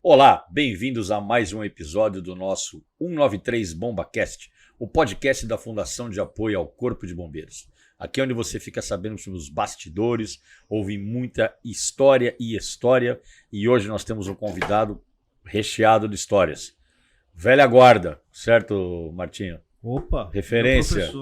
Olá, bem-vindos a mais um episódio do nosso 193 BombaCast, o podcast da Fundação de Apoio ao Corpo de Bombeiros. Aqui é onde você fica sabendo sobre os bastidores, ouve muita história e hoje nós temos um convidado recheado de histórias. Velha guarda, certo, Martinho? Opa, referência.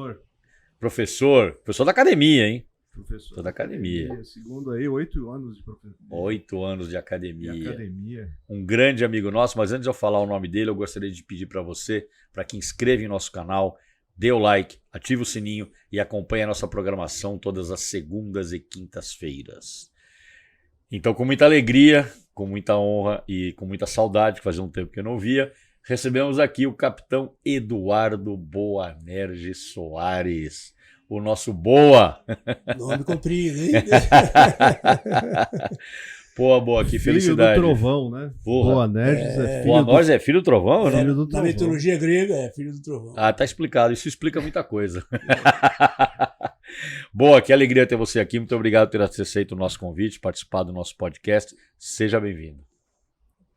Professor da academia, hein? Professor da academia. Segundo aí, 8 anos de professor. 8 anos de academia. academia. Um grande amigo nosso, mas antes de eu falar o nome dele, eu gostaria de pedir para você, para que inscreva em nosso canal, dê o like, ative o sininho e acompanhe a nossa programação todas as segundas e quintas-feiras. Então, com muita alegria, com muita honra e com muita saudade, que fazia um tempo que eu não via, recebemos aqui o capitão Eduardo Boanerges Soares. O nosso Boa. Nome comprido, hein? Pô, Boa, que felicidade. Filho do trovão, né? Boanerges é filho é filho do trovão, né? Filho do trovão. Na mitologia grega é filho do trovão. Ah, tá explicado. Isso explica muita coisa. Boa, que alegria ter você aqui. Muito obrigado por ter aceito o nosso convite, participar do nosso podcast. Seja bem-vindo.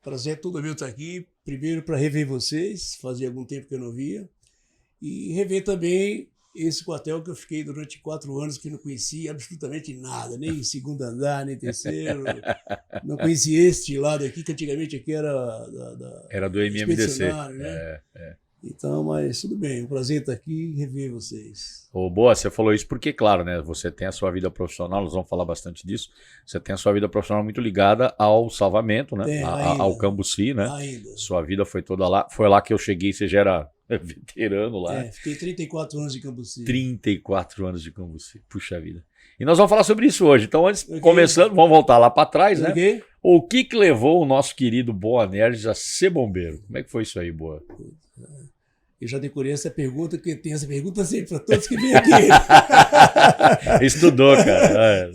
Prazer todo meu estar aqui. Primeiro para rever vocês, fazia algum tempo que eu não via. E rever também esse quartel que eu fiquei durante 4 anos que não conhecia absolutamente nada, nem segundo andar, nem terceiro. Não conhecia este lado aqui, que antigamente aqui era era do MMDC. Né? Então, mas tudo bem, um prazer estar aqui e rever vocês. Ô, Boa, você falou isso porque, claro, né? Você tem a sua vida profissional, nós vamos falar bastante disso. Você tem a sua vida profissional muito ligada ao salvamento, né? Ao Cambuci, né? Ainda. Sua vida foi toda lá. Foi lá que eu cheguei, você já era veterano lá. Fiquei 34 anos de Cambuci. 34 anos de Cambuci, puxa vida. E nós vamos falar sobre isso hoje. Então, antes, começando, vamos voltar lá para trás, né? O que levou o nosso querido Boanerges a ser bombeiro? Como é que foi isso aí, Boa? Eu já decorei essa pergunta, porque tem essa pergunta sempre para todos que vêm aqui. Estudou, cara.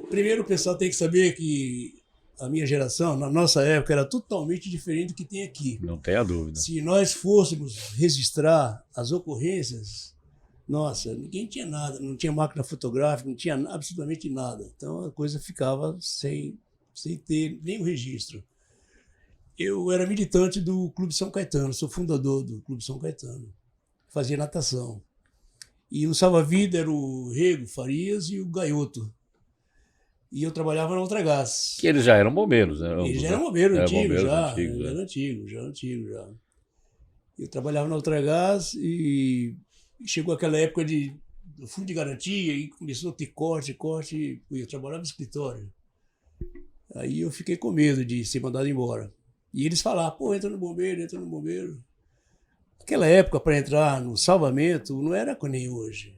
Primeiro o pessoal tem que saber que a minha geração, na nossa época, era totalmente diferente do que tem aqui. Não tenha dúvida. Se nós fôssemos registrar as ocorrências, nossa, ninguém tinha nada, não tinha máquina fotográfica, não tinha absolutamente nada. Então a coisa ficava sem ter nenhum registro. Eu era militante do Clube São Caetano, sou fundador do Clube São Caetano. Fazia natação. E o salva-vida era o Rego Farias e o Gaioto. E eu trabalhava na Ultragás. Que eles já eram bombeiros, né? Eles já eram bombeiros antigos, já. Era antigo já. Eu trabalhava na Ultragás e chegou aquela época do fundo de garantia e começou a ter corte. Eu trabalhava no escritório. Aí eu fiquei com medo de ser mandado embora. E eles falavam, pô, entra no bombeiro. Naquela época, para entrar no salvamento, não era como nem hoje.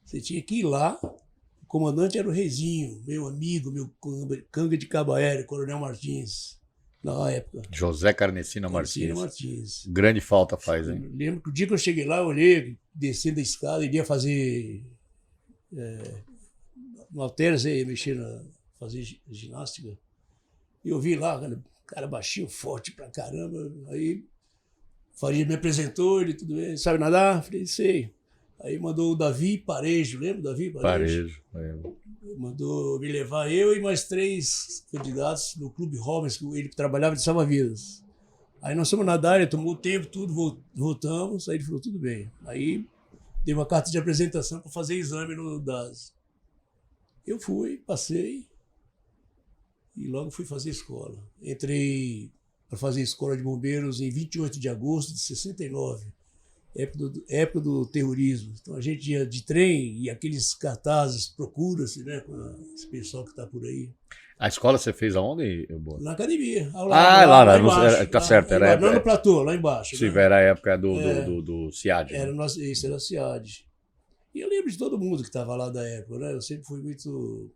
Você tinha que ir lá, o comandante era o Reizinho, meu amigo, meu canga de cabo aéreo, Coronel Martins, na época. José Carnecina Martins. Grande falta faz, hein? Eu lembro que o dia que eu cheguei lá, eu olhei, descendo a escada, iria fazer no halteres, fazer ginástica. E eu vi lá, cara baixinho, forte pra caramba. Aí o Faria me apresentou, ele tudo bem, sabe nadar? Falei, sei. Aí mandou o Davi Parejo, lembra o Davi Parejo? Lembro. Mandou me levar eu e mais 3 candidatos no Clube Robins, que ele trabalhava de salva-vidas. Aí nós fomos nadar, ele tomou o tempo, tudo, voltamos, aí ele falou, tudo bem. Aí dei uma carta de apresentação para fazer exame no DAS. Eu fui, passei. E logo fui fazer escola. Entrei para fazer escola de bombeiros em 28 de agosto de 69, época do terrorismo. Então a gente ia de trem e aqueles cartazes, procura-se, né, com esse pessoal que está por aí. A escola você fez aonde, Boa? Na academia. Lá embaixo. Tá certo. Era embaixo, não no platô, lá embaixo. Sim, né? era a época do CIAD. Isso era CIAD. E eu lembro de todo mundo que estava lá da época, né? Eu sempre fui muito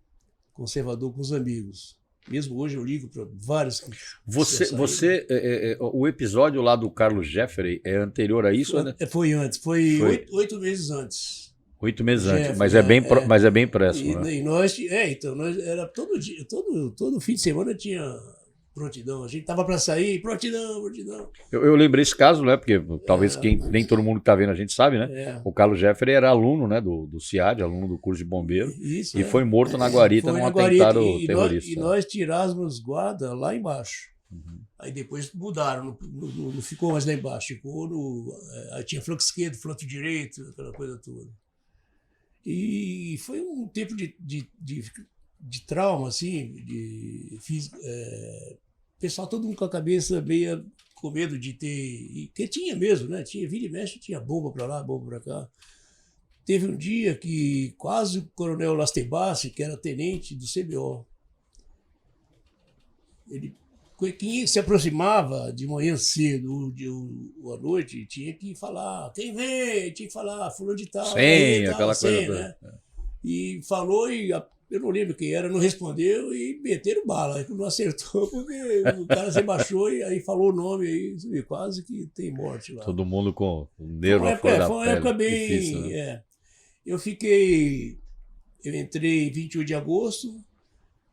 conservador com os amigos. Mesmo hoje eu ligo para vários. O episódio lá do Carlos Jeffrey é anterior a isso? Foi antes, foi 8 meses antes. 8 meses antes, mas é bem próximo. E nós era todo dia, todo fim de semana tinha prontidão. A gente tava para sair, prontidão, prontidão. Eu lembrei esse caso, né? Porque talvez nem todo mundo que tá vendo a gente sabe, né? É. O Carlos Jeffrey era aluno, né, do CIAD, aluno do curso de bombeiro, Isso, e foi morto na guarita Foi num na guarita, atentado e terrorista. nós tirásemos guarda lá embaixo. Uhum. Aí depois mudaram, não ficou mais lá embaixo, ficou no. Aí tinha flanco esquerdo, flanco direito, aquela coisa toda. E foi um tempo de trauma, assim, pessoal todo mundo com a cabeça meio com medo de ter. E que tinha mesmo, né? Tinha vira e mexe, tinha bomba para lá, bomba para cá. Teve um dia que quase o coronel Lastebassi, que era tenente do CBO, quem se aproximava de manhã cedo ou à noite tinha que falar, quem vem? Tinha que falar, fulano de tal. Senha, aquela senha, coisa. né? E falou, eu não lembro quem era, não respondeu e meteram bala. Não acertou, porque o cara se baixou e aí falou o nome, aí quase que tem morte lá. Todo mundo com o nervo à flor da pele. Foi uma época bem... Difícil, né? Eu entrei em 21 de agosto,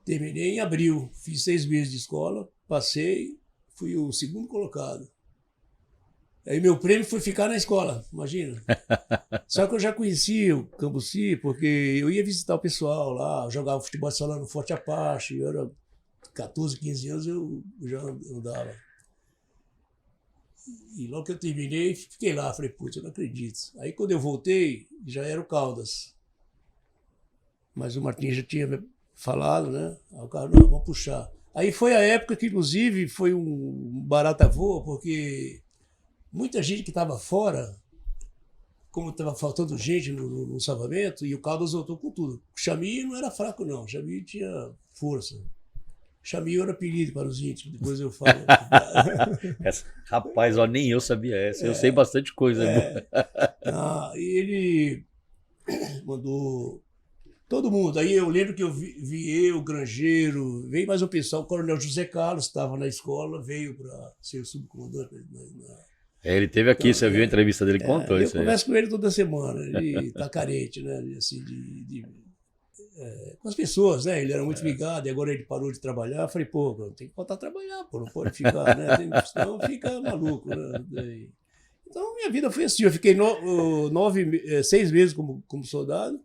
terminei em abril, fiz 6 meses de escola, passei, fui o segundo colocado. Aí meu prêmio foi ficar na escola, imagina. Só que eu já conhecia o Cambuci, porque eu ia visitar o pessoal lá, eu jogava futebol de salão no Forte Apache, eu era 14, 15 anos, eu já andava. E logo que eu terminei, fiquei lá, falei, putz, eu não acredito. Aí quando eu voltei, já era o Caldas. Mas o Martins já tinha falado, né? Aí o cara, não, vamos puxar. Aí foi a época que, inclusive, foi um barata voa, porque muita gente que estava fora, como estava faltando gente no salvamento, e o Caldas voltou com tudo. O Chamir não era fraco, não. O Chamir tinha força. Chamir era apelido para os íntimos, depois eu falo. Rapaz, ó, nem eu sabia essa. Eu sei bastante coisa. E ele mandou todo mundo. Aí eu lembro que eu vi o Grangeiro, veio mais um pessoal, o Coronel José Carlos estava na escola, veio para ser subcomandante. Ele teve aqui, você viu a entrevista dele, contou isso aí. Eu converso com ele toda semana, ele está carente, né? Assim, com as pessoas, né? Ele era muito ligado, e agora ele parou de trabalhar. Eu falei, pô, tem que voltar a trabalhar, pô, não pode ficar, né? Senão fica maluco, né? Então, minha vida foi assim. Eu fiquei 6 meses como soldado.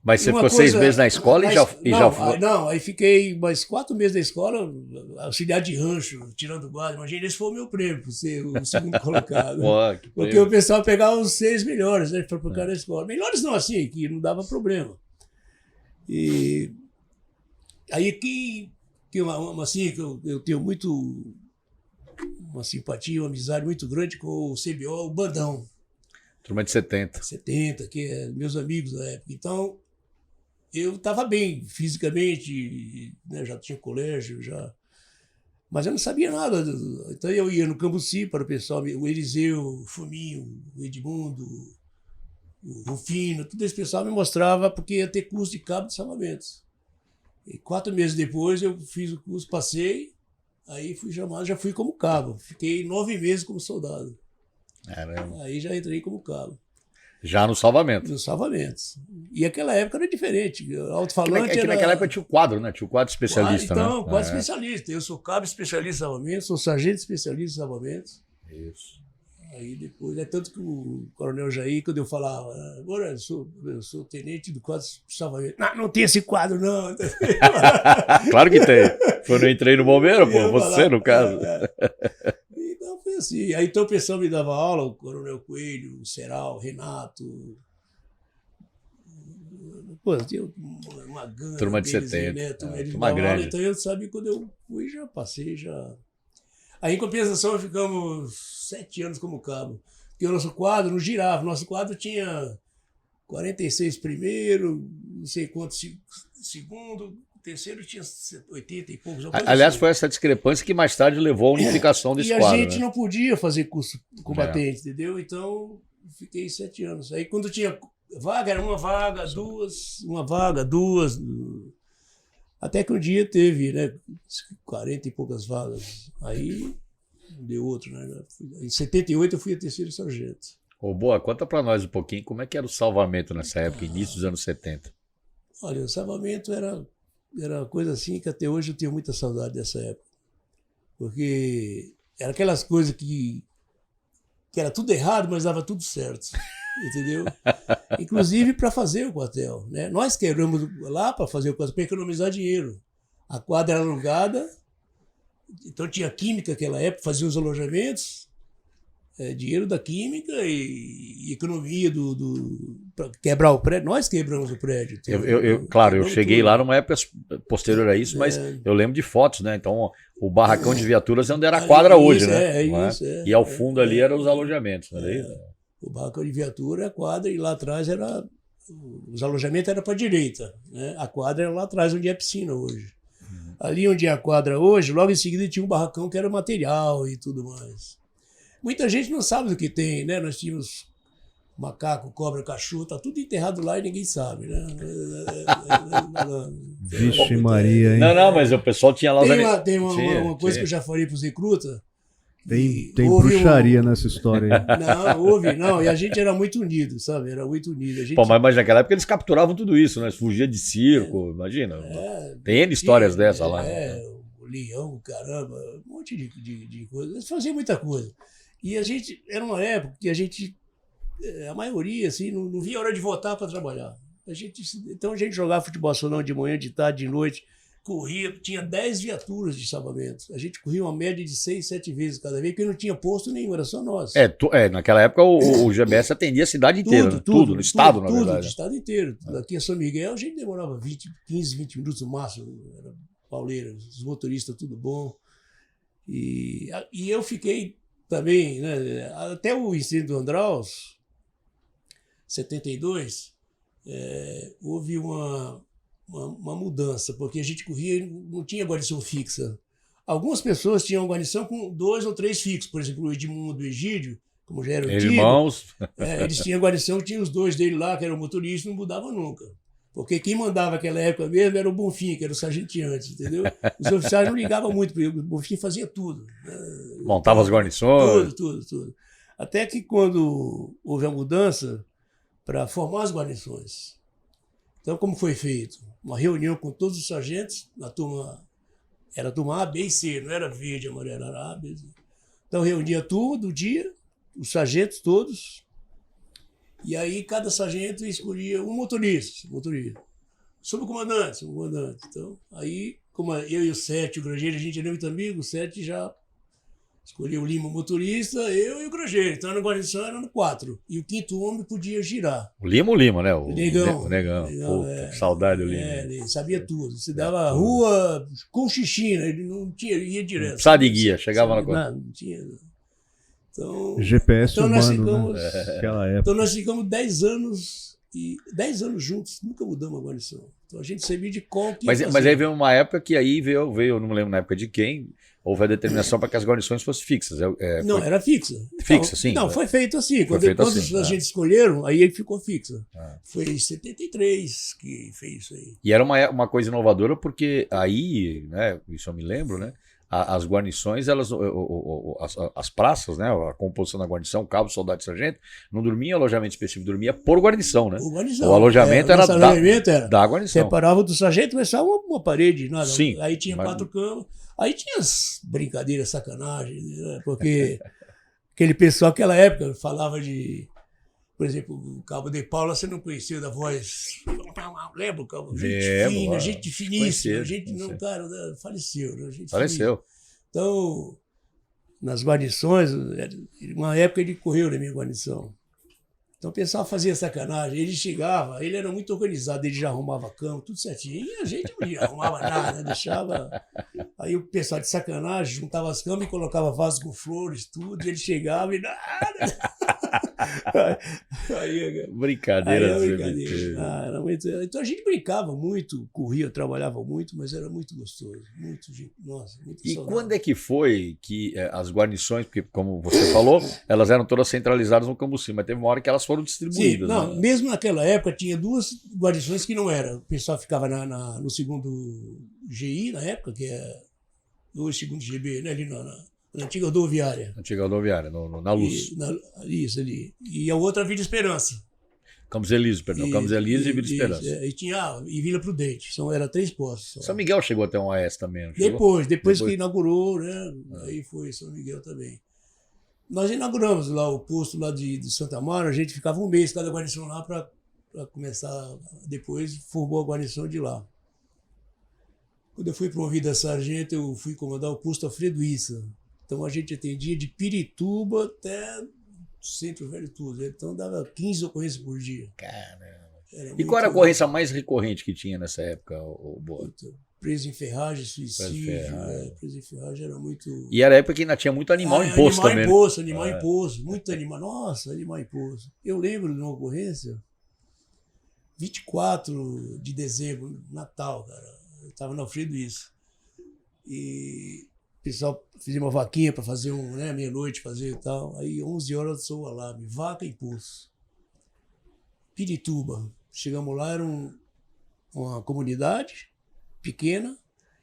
Mas você ficou 6 meses na escola e já foi? Não, aí fiquei mais 4 meses na escola, auxiliar de rancho, tirando guarda. Imagina, esse foi o meu prêmio, por ser o segundo colocado. Porque o pessoal pegava os 6 melhores, né? Para procurar na escola. Melhores não, assim, que não dava problema. E aí que eu tenho uma simpatia, uma amizade muito grande com o CBO, o Bandão. Turma de 70. 70, que é meus amigos da época. Então, eu estava bem fisicamente, né, já tinha colégio, mas eu não sabia nada. Então eu ia no Cambuci para o pessoal, o Eliseu, o Fuminho, o Edmundo, o Rufino, todo esse pessoal me mostrava porque ia ter curso de cabo de salvamentos. E 4 meses depois eu fiz o curso, passei, aí fui chamado, já fui como cabo. Fiquei 9 meses como soldado. Caramba. Aí já entrei como cabo. Já no salvamento. Nos salvamentos. E aquela época era diferente. Alto-falante naquela época tinha o quadro, né? Tinha o quadro especialista, então, né? Quadro especialista. Eu sou cabo especialista em salvamentos, sou sargento especialista em salvamentos. Isso. Aí depois, tanto que o coronel Jair, quando eu falava, agora eu sou tenente do quadro de salvamento. Não tem esse quadro, não. Claro que tem. Quando eu entrei no bombeiro, pô, você no caso. Então foi assim. Aí então o pessoal me dava aula, o Coronel Coelho, o Seral, o Renato. Pô, tinha uma gama. Turma de deles, 70. Né? Turma grande. Aula, então eu sabia, quando eu fui, já passei, já. Aí em compensação ficamos 7 anos como cabo. Porque o nosso quadro não girava. O nosso quadro tinha 46 primeiro, não sei quantos segundo. O terceiro tinha 80 e poucos. Aliás, foi essa discrepância que mais tarde levou à unificação desse quadro. E a gente não podia fazer curso combatente, entendeu? Então, fiquei 7 anos. Aí quando tinha vaga, era uma vaga, duas. Até que um dia teve, né, 40 e poucas vagas. Aí deu outro, né? Em 78 eu fui a 3º sargento. Ô, Boa, conta pra nós um pouquinho como é que era o salvamento nessa época, início dos anos 70. Olha, o salvamento era uma coisa assim que até hoje eu tenho muita saudade dessa época. Porque era aquelas coisas que era tudo errado, mas dava tudo certo. Entendeu? Inclusive para fazer o quartel. Né? Nós quebramos lá para fazer o quartel, para economizar dinheiro. A quadra era alugada, então tinha química naquela época, fazia os alojamentos, dinheiro da química e economia para quebrar o prédio. Nós quebramos o prédio. Claro, eu cheguei lá numa época posterior a isso, mas eu lembro de fotos, né? Então, o barracão de viaturas é onde era a quadra hoje, né? Isso, e ao fundo ali eram os alojamentos, não é isso? O barracão de viatura é a quadra e lá atrás os alojamentos eram para a direita. Né? A quadra era lá atrás, onde é a piscina hoje. Ali onde é a quadra hoje, logo em seguida tinha um barracão que era material e tudo mais. Muita gente não sabe do que tem, né? Nós tínhamos macaco, cobra, cachorro, tá tudo enterrado lá e ninguém sabe, né? Vixe Maria, hein? Não, mas o pessoal tinha lá... Tem uma coisa que eu já falei para os recrutas. Tem bruxaria nessa história aí. Não, e a gente era muito unido, sabe? Era muito unido. Pô, mas naquela época eles capturavam tudo isso, né? Fugia de circo, imagina. Tem N histórias dessa lá. O leão, caramba, um monte de coisa. Eles faziam muita coisa. E a gente, era uma época que a maioria, assim, não via hora de voltar para trabalhar. Então a gente jogava futebol salão de manhã, de tarde, de noite. Corria, tinha 10 viaturas de salvamento. A gente corria uma média de 6, 7 vezes cada vez, porque não tinha posto nenhum, era só nós. Naquela época o GBS atendia a cidade inteira, tudo no estado, na verdade. Tudo, no estado inteiro. Daqui a São Miguel, a gente demorava 15, 20 minutos no máximo. Era pauleira, os motoristas tudo bom. E eu fiquei também, né, até o incêndio do Andraus, 72, houve uma mudança, porque a gente corria, não tinha guarnição fixa. Algumas pessoas tinham guarnição com 2 ou 3 fixos, por exemplo, o Edmundo e o Egídio, como já eram irmãos. Eles tinham guarnição, tinha os 2 dele lá, que eram motoristas, não mudavam nunca. Porque quem mandava naquela época mesmo era o Bonfim, que era o sargenteante, entendeu? Os oficiais não ligavam muito, porque o Bonfim fazia tudo. Montava as guarnições. Tudo. Até que quando houve a mudança para formar as guarnições. Então, como foi feito? Uma reunião com todos os sargentos, na turma, era a turma A, B e C, não era verde, amarelo, era A, B. Então, reunia a turma do dia, os sargentos todos, e aí cada sargento escolhia um motorista. Subcomandante. Então, aí, como eu e o Sete, o Grangeiro, a gente era muito amigo, o Sete já escolheu o Lima, o motorista, eu e o Grangeiro. Então, na guarnição eram 4. E o 5º homem podia girar. O Lima, né? O Negão. O Negão. Pô, que saudade do Lima. Ele sabia tudo. Você dava rua com xixina, ele não tinha, ia direto. Precisava de guia, chegava na coisa. Não tinha. Então, GPS então humano, ficamos, né? Aquela época. Então nós ficamos 10 anos, e 10 anos juntos, nunca mudamos a guarnição. Então a gente sabia de qual que Mas aí veio uma época que aí veio, eu não me lembro na época de quem, houve a determinação para que as guarnições fossem fixas. Não, era fixa. Fixa, sim. Não, foi feito assim. Quando a gente escolheram, aí ele ficou fixa. Foi em 73 que fez isso aí. E era uma coisa inovadora porque aí, né, isso eu me lembro, né? As guarnições, as praças, né, a composição da guarnição, cabo, soldado e sargento, não dormia em alojamento específico, dormia por guarnição, né? O alojamento era da guarnição. Separava do sargento, mas só uma parede, nada. Sim, aí tinha 4 camas. Aí tinha as brincadeiras, sacanagem, né? Porque aquele pessoal, naquela época, falava de... Por exemplo, o Cabo de Paula, você não conhecia da voz. Lembra o Cabo? Gente fina, gente finíssima. Gente não, cara, faleceu. Né? Faleceu. Então, nas guarnições, uma época ele correu na minha guarnição. Então o pessoal fazia sacanagem. Ele chegava, ele era muito organizado, ele já arrumava a cama, tudo certinho. E a gente não arrumava nada, deixava. Aí o pessoal de sacanagem juntava as camas e colocava vaso com flores, tudo. E ele chegava e nada. Brincadeira. Era muito... Então a gente brincava muito, corria, trabalhava muito, mas era muito gostoso. Muito E saudável. quando é que foi que as guarnições, porque como você falou, elas eram todas centralizadas no Cambuci, mas teve uma hora que elas foram distribuídas. Sim, não, né? Mesmo naquela época tinha 2 guarnições que não eram. O pessoal ficava no 2º GI, na época, que é o 2º GB, né, ali na antiga rodoviária. Antiga rodoviária, na Luz. Isso ali. E a outra Vida Esperança. Campos Elíseos, perdão. Campos Elíseos e Vila Esperança. E Vila Prudente. Era 3 postos. Só. São Miguel chegou até um AES também, não chegou? Depois que inaugurou, né? Aí foi São Miguel também. Nós inauguramos lá o posto lá de Santa Amaro, a gente ficava um mês cada guarnição lá para começar, depois formou a guarnição de lá. Quando eu fui promovido a sargento, eu fui comandar o posto Alfredo Issa. Então a gente atendia de Pirituba até o Centro Velho tudo. Então dava 15 ocorrências por dia. Caramba. E qual era a ocorrência mais recorrente que tinha nessa época, o Boa? Preso em ferragem, suicídio. Preso em ferragem era muito... E era a época que ainda tinha muito animal em poço também. Animal em poço, muito animal. Nossa, animal em poço. Eu lembro de uma ocorrência, 24 de dezembro, Natal, cara. Eu estava no Alfredo isso. E o pessoal fez uma vaquinha para fazer meia-noite, fazer e tal. Aí 11 horas soou o alarme, vaca em poço. Pirituba. Chegamos lá, era uma comunidade pequena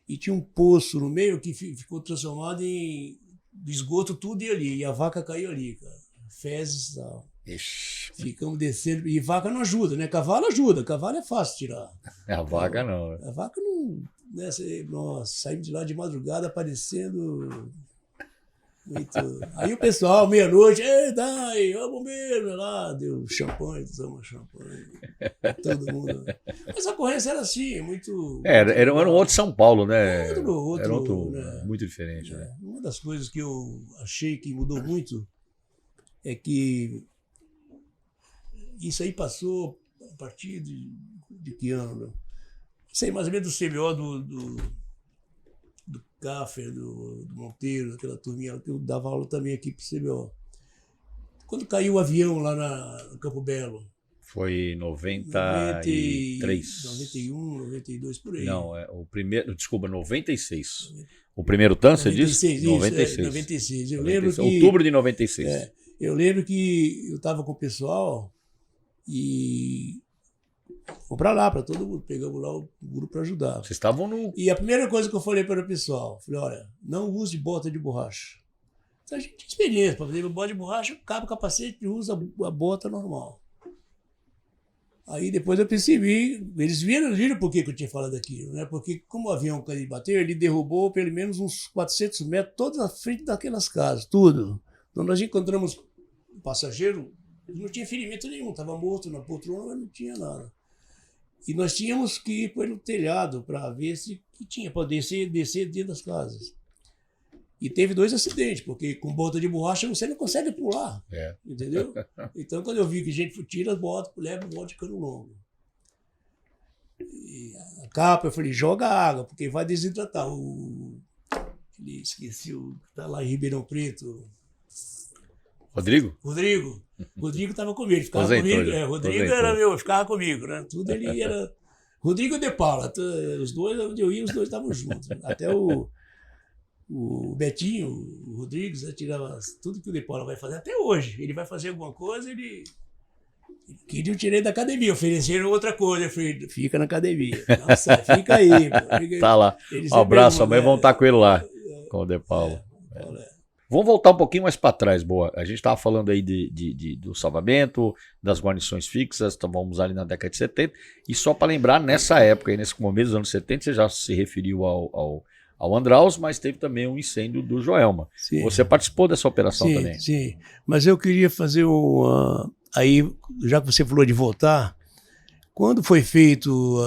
e tinha um poço no meio que ficou transformado em esgoto, tudo ia ali. E a vaca caiu ali, cara. Fezes e tal. Ixi. Ficamos descendo. E vaca não ajuda, né? Cavalo ajuda. Cavalo é fácil tirar. A vaca não. A vaca não... Né? Nossa, saímos de lá de madrugada aparecendo... Muito... Aí o pessoal, meia-noite, dai, ó, bombeiro, lá, deu champanhe, tomamos champanhe, todo mundo. Mas a ocorrência era assim, muito... Era um outro São Paulo, né? Era outro né? Muito diferente, né? Uma das coisas que eu achei que mudou muito é que isso aí passou a partir de que ano? Não sei, mais ou menos do CBO do Caffer, do Monteiro, aquela turminha que eu dava aula também aqui pro CBO. Quando caiu o avião lá no Campo Belo? Foi em 93. 91, 92, por aí. Não, o primeiro, desculpa, 96. O primeiro TAN, você disse? 96. 96. Eu lembro que... Outubro de 96. Eu lembro que eu estava com o pessoal e... Fomos para lá, para todo mundo. Pegamos lá o grupo para ajudar. Vocês estavam no... E a primeira coisa que eu falei para o pessoal, falei, olha, não use bota de borracha. Então a gente tinha experiência para fazer bota de borracha, cabe o capacete e usa a bota normal. Aí depois eu percebi, eles viram por que eu tinha falado aquilo, né? Porque como o avião bateu, ele derrubou pelo menos uns 400 metros toda a frente daquelas casas, tudo. Então nós encontramos um passageiro, não tinha ferimento nenhum, estava morto na poltrona, mas não tinha nada. E nós tínhamos que ir pelo telhado para ver se tinha, para descer dentro das casas. E teve 2 acidentes, porque com bota de borracha você não consegue pular, entendeu? Então, quando eu vi que a gente tira as botas, leva a bota de cano longo. E a capa, eu falei, joga água, porque vai desidratar. Esqueci o que está lá em Ribeirão Preto. Rodrigo estava comigo, ele ficava comigo. Rodrigo era meu, ficava comigo, né? Tudo ele era. Rodrigo de Paula, os dois, onde eu ia, os dois estavam juntos. Até o Betinho, o Rodrigues, tirava tudo que o de Paula vai fazer. Até hoje, ele vai fazer alguma coisa, ele queria eu tirei da academia, ofereceram outra coisa. Eu falei, fica na academia. Nossa, fica aí. Tá lá. Um abraço, amanhã vamos estar com ele lá, com o de Paula. Vamos voltar um pouquinho mais para trás, Boa. A gente estava falando aí do salvamento, das guarnições fixas, então vamos ali na década de 70. E só para lembrar, nessa época, aí, nesse começo dos anos 70, você já se referiu ao Andraus, mas teve também um incêndio do Joelma. Sim. Você participou dessa operação também? Sim, mas eu queria fazer aí, já que você falou de voltar, quando foi feito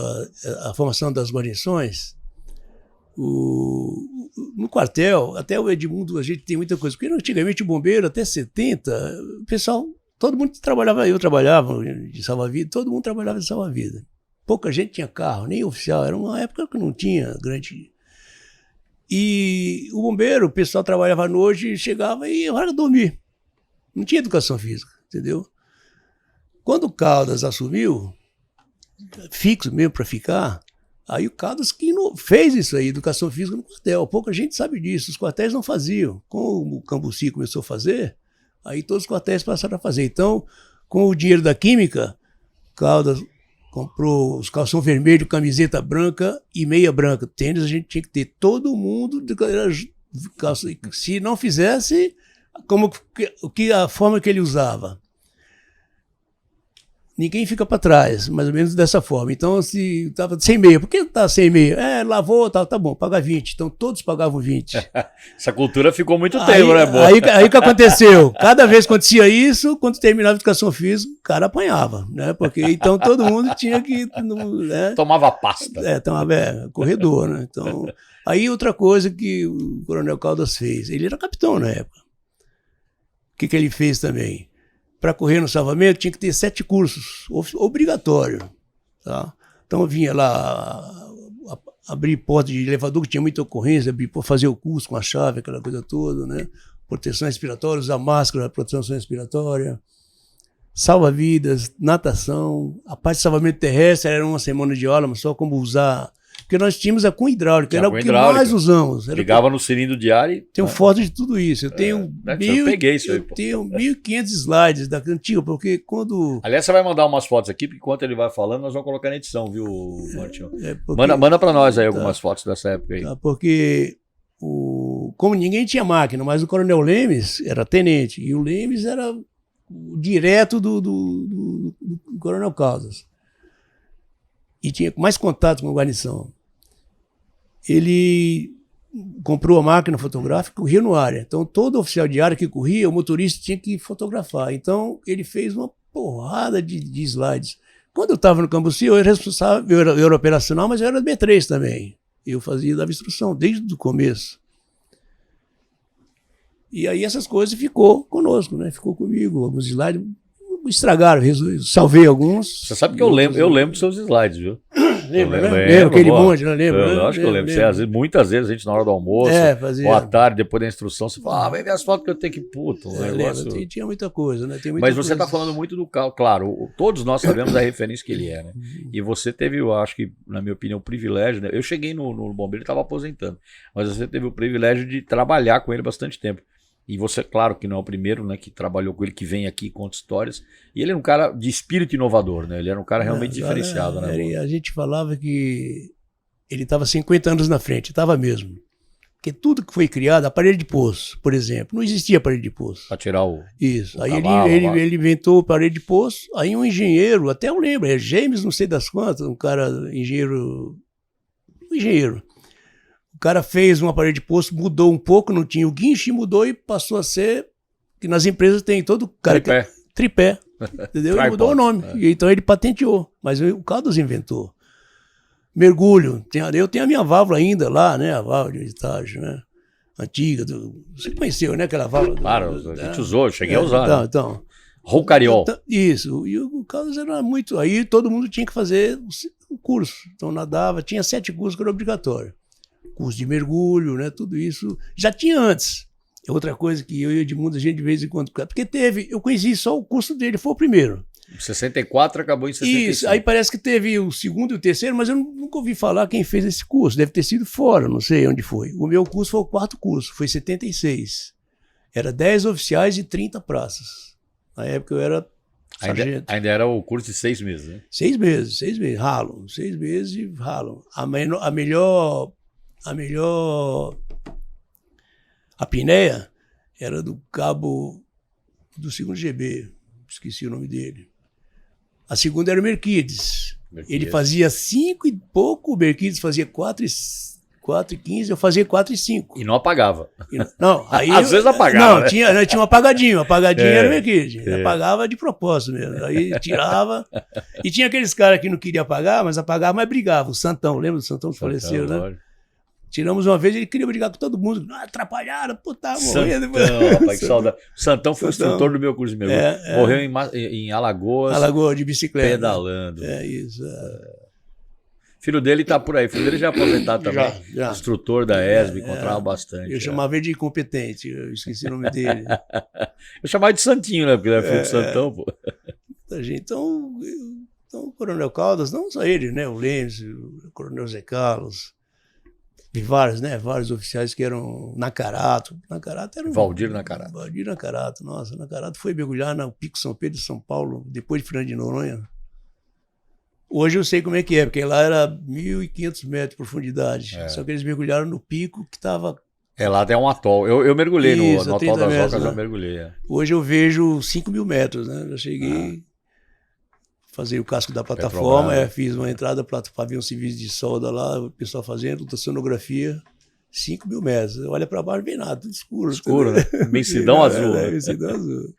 a formação das guarnições, no quartel, até o Edmundo, a gente tem muita coisa, porque antigamente o bombeiro, até 70, o pessoal, todo mundo trabalhava, eu trabalhava de salva-vida, todo mundo trabalhava de salva-vida. Pouca gente tinha carro, nem oficial, era uma época que não tinha grande... E o bombeiro, o pessoal trabalhava à noite, chegava e ia dormir. Não tinha educação física, entendeu? Quando o Caldas assumiu, fixo mesmo para ficar, aí o Caldas que fez isso aí, educação física no quartel. Pouca gente sabe disso, os quartéis não faziam. Como o Cambuci começou a fazer, aí todos os quartéis passaram a fazer. Então, com o dinheiro da Química, Caldas comprou os calção vermelho, camiseta branca e meia branca. Tênis a gente tinha que ter. Todo mundo, se não fizesse, a forma que ele usava. ninguém fica para trás, mais ou menos dessa forma. Então, se estava sem meia, por que tá sem meia? Lavou, tá bom, paga 20. Então, todos pagavam 20. Essa cultura ficou muito tempo, né, boa? Aí o que aconteceu? Cada vez que acontecia isso, quando terminava a educação física, o cara apanhava, né? Porque então todo mundo tinha que... Né? Tomava pasta. Tomava corredor, né? Então, aí outra coisa que o Coronel Caldas fez, ele era capitão na época. O que ele fez também? Para correr no salvamento tinha que ter 7 cursos, obrigatório. Tá? Então eu vinha lá abrir porta de elevador, que tinha muita ocorrência, fazer o curso com a chave, aquela coisa toda, né? Proteção respiratória, usar máscara, proteção respiratória, salva-vidas, natação. A parte de salvamento terrestre era uma semana de aula, mas só como usar... Porque nós tínhamos a com hidráulica, era o que mais usamos. Ligava no cilindro diário e... Tenho foto de tudo isso. Eu tenho eu peguei isso aí, pô. Tenho 1.500 slides da antiga, porque quando... Aliás, você vai mandar umas fotos aqui, porque enquanto ele vai falando, nós vamos colocar na edição, viu, Martinho? Porque... Manda para nós aí algumas fotos dessa época aí. Porque como ninguém tinha máquina, mas o Coronel Lemes era tenente, e o Lemes era o direto do Coronel Caldas. E tinha mais contato com a guarnição. Ele comprou a máquina fotográfica e corria no área. Então, todo oficial de área que corria, o motorista tinha que fotografar. Então, ele fez uma porrada de slides. Quando eu estava no Cambuci, eu era responsável, eu era operacional, mas eu era B3 também. Eu dava instrução desde o começo. E aí essas coisas ficou conosco, né? Ficou comigo. Alguns slides estragaram, salvei alguns. Você sabe que eu lembro dos seus slides, viu? Lembro, aquele monte, não lembro? Eu acho que eu lembro. Você, muitas vezes a gente na hora do almoço, ou à tarde, depois da instrução, você fala, vai ver as fotos que eu tenho que puto. Tinha muita coisa, né? Mas você está falando muito do carro. Claro, todos nós sabemos a referência que ele é, né? E você teve, eu acho que, na minha opinião, o privilégio, né? Eu cheguei no bombeiro e estava aposentando, mas você teve o privilégio de trabalhar com ele bastante tempo. E você, claro, que não é o primeiro, né, que trabalhou com ele, que vem aqui e conta histórias. E ele era um cara de espírito inovador, né? Ele era um cara realmente diferenciado, né? A gente falava que ele estava 50 anos na frente, estava mesmo. Porque tudo que foi criado, aparelho de poço, por exemplo, não existia aparelho de poço. Para tirar o... Isso. O aí cavalo, ele inventou o aparelho de poço, aí um engenheiro, até eu lembro, é James, não sei das quantas, um cara, engenheiro. O cara fez um aparelho de poço, mudou um pouco, não tinha o guincho, mudou e passou a ser, que nas empresas tem todo cara tripé, entendeu? Ele mudou o nome, e então ele patenteou, mas o Caldas inventou. Mergulho, eu tenho a minha válvula ainda lá, né, a válvula de estágio, né, antiga, você conheceu, né, aquela válvula? Claro, a gente usou, eu cheguei a usar. Então. Roucariol. Isso, e o Caldas era muito, aí todo mundo tinha que fazer um curso, então nadava, tinha 7 cursos que era obrigatório. Curso de mergulho, né? Tudo isso. Já tinha antes. É outra coisa que eu e o Edmundo, a gente de vez em quando... Porque eu conheci só o curso dele, foi o primeiro. 64 acabou em 65. Isso, aí parece que teve o segundo e o terceiro, mas eu nunca ouvi falar quem fez esse curso. Deve ter sido fora, não sei onde foi. O meu curso foi o 4º curso, foi 76. Era 10 oficiais e 30 praças. Na época eu era sargento. Ainda era o curso de 6 meses, né? 6 meses, ralo. 6 meses e ralo. A pinéia era do cabo do 2º GB, esqueci o nome dele. A segunda era o Merquides. Ele fazia 5 e pouco, o Merquides fazia 4 e 15, eu fazia 4 e 5. E não apagava. Não, aí às vezes apagava. Não, né? tinha um apagadinho era o Merquides. Apagava de propósito mesmo. Aí tirava. E tinha aqueles caras que não queriam apagar, mas apagavam, mas brigavam. O Santão, lembra do Santão que faleceu, né? Olha. Tiramos uma vez, ele queria brigar com todo mundo. Atrapalharam, puta, morrendo. Rapaz, que saudade. O Santão foi o instrutor do meu curso de mergulho. Morreu em Alagoas. Alagoas, de bicicleta. Pedalando. Isso. Filho dele tá por aí. Filho dele já é aposentado também. Já. Instrutor da ESB, encontrava bastante. Eu chamava ele de incompetente, eu esqueci o nome dele. Eu chamava de Santinho, né? Porque ele era filho do Santão, pô. Então, o Coronel Caldas, não só ele, né? O Lemes, o Coronel Zé Carlos. E vários oficiais que eram Nakarato. Nakarato era Valdir Nakarato. Valdir Nakarato, nossa. Nakarato foi mergulhar no Pico São Pedro de São Paulo, depois de Fernando de Noronha. Hoje eu sei como é que é, porque lá era 1.500 metros de profundidade. Só que eles mergulharam no pico que estava... Lá tem um atol. Eu mergulhei no atol das metros, Ocas, né? eu mergulhei. Hoje eu vejo 5.000 metros, né? Eu cheguei... fazer o casco da plataforma, Petrobras. fiz uma entrada para ver um serviço de solda lá, o pessoal fazendo, ultrassonografia, 5 mil metros. Olha para baixo, bem nada, tudo escuro. Escuro, né? Imensidão azul. Né? Imensidão azul.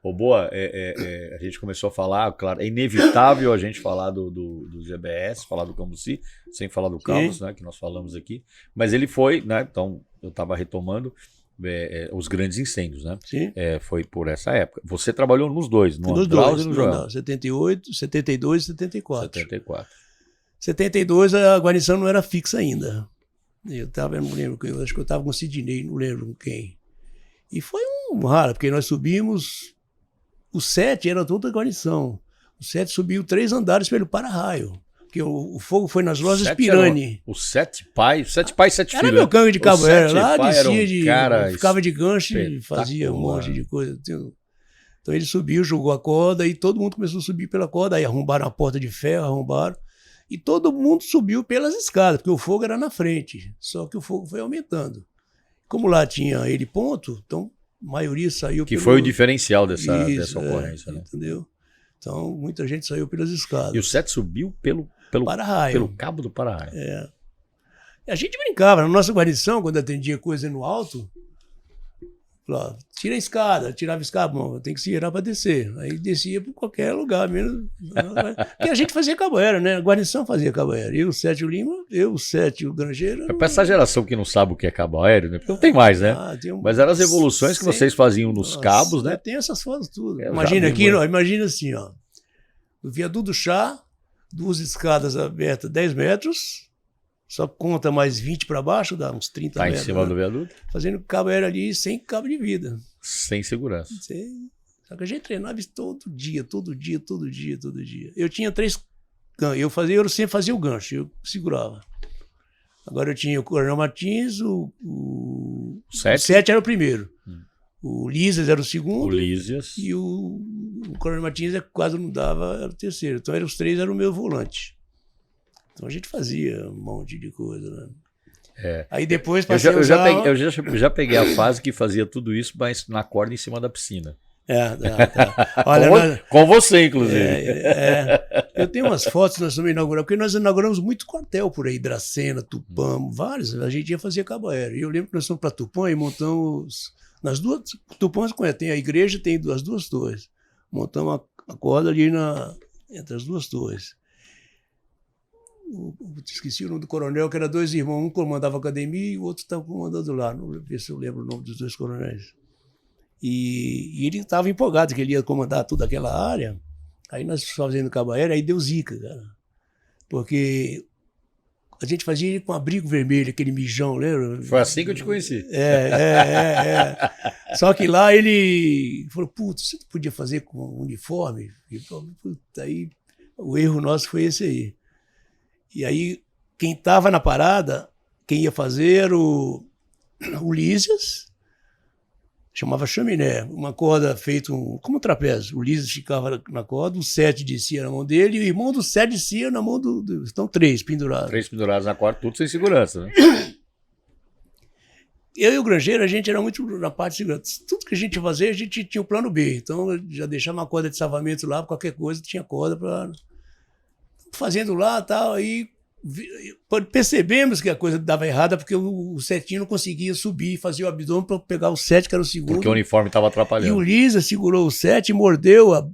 Ô, Boa, a gente começou a falar, claro, é inevitável a gente falar do GBS, falar do Cambuci, sem falar do Campos, né, que nós falamos aqui, mas ele foi, né, então eu estava retomando os grandes incêndios, né? Sim. Foi por essa época. Você trabalhou nos dois, no Nos Andraus dois, e no Joel. 78, 72 e 74. 74. 72 a guarnição não era fixa ainda. Eu não lembro, acho que eu estava com o Sidney, não lembro com quem. E foi raro, porque nós subimos. O 7 era toda a guarnição. O 7 subiu 3 andares pelo para-raio. Porque o fogo foi nas lojas Pirani. O Sete Pais, Sete Filhos. Era meu câmbio de cabo, era lá, descia ficava de gancho e espetacular. fazia um monte de coisa. Então ele subiu, jogou a corda e todo mundo começou a subir pela corda. Aí arrombaram a porta de ferro, arrombaram. E todo mundo subiu pelas escadas, porque o fogo era na frente. Só que o fogo foi aumentando. Como lá tinha ele ponto, então a maioria saiu Que foi o diferencial dessa ocorrência, né? Entendeu? Então muita gente saiu pelas escadas. E o 7 subiu pelo para-raio. Pelo cabo do para-raio. E a gente brincava, na nossa guarnição, quando atendia coisa no alto, falava, tira a escada, tirava a escada, bom, tem que se virar para descer. Aí descia por qualquer lugar, menos. Porque a gente fazia caboeira, né? A guarnição fazia caboeira. Eu, o 7 o Lima, o 7 o Grangeiro. Para essa geração que não sabe o que é cabo aéreo, né? Porque não tem mais, né? Mas eram as evoluções que vocês faziam nos cabos, né? Tem essas fotos tudo. Imagina aqui, imagina assim, ó. No viaduto do Chá, 2 escadas abertas 10 metros, só conta mais 20 para baixo, dá uns 30 metros. Tá em cima do viaduto? Fazendo cabo aéreo ali sem cabo de vida. Sem segurança. Só que a gente treinava isso todo dia. Eu tinha 3 ganchos. Eu sempre fazia o gancho, eu segurava. Agora eu tinha o Coronel Martins, o 7 era o primeiro. O Lísias era o segundo. O Lísias. E o Coronel Martins quase não dava, era o terceiro. Então os 3 eram o meu volante. Então a gente fazia um monte de coisa, né? Aí depois passei eu já peguei a fase que fazia tudo isso, mas na corda em cima da piscina. Tá. Olha, com você, inclusive. Eu tenho umas fotos que nós estamos inaugurando, porque nós inauguramos muito quartel por aí, Dracena, Tupã, vários. A gente ia fazer cabo aéreo. E eu lembro que nós fomos para Tupã e montamos. Nas duas. Tupã tem a igreja, tem as 2 torres. Montamos a corda ali entre as 2 torres. Esqueci o nome do coronel, que era 2 irmãos. Um comandava a academia e o outro estava comandando lá. Não sei se eu lembro o nome dos 2 coronéis. E ele estava empolgado que ele ia comandar toda aquela área. Aí nós fazendo cabo aéreo, aí deu zica, cara. Porque a gente fazia com abrigo vermelho, aquele mijão, lembra? Foi assim que eu te conheci. Só que lá ele falou, putz, você não podia fazer com uniforme? E, aí o erro nosso foi esse aí. E aí quem estava na parada, quem ia fazer era o Lísias, chamava chaminé, uma corda feita como um trapézio. O Lísias ficava na corda, o 7 descia na mão dele e o irmão do 7 descia na mão do... Estão 3 pendurados. 3 pendurados na corda, tudo sem segurança, né? Eu e o Grangeiro, a gente era muito na parte de segurança. Tudo que a gente fazia, a gente tinha o plano B. Então, já deixava uma corda de salvamento lá, qualquer coisa, tinha corda para... Fazendo lá e tal, aí percebemos que a coisa dava errada porque o 7 não conseguia subir, fazia o abdômen para pegar o 7, que era o segundo. Porque o uniforme estava atrapalhando. E o Lisa segurou o 7 e mordeu a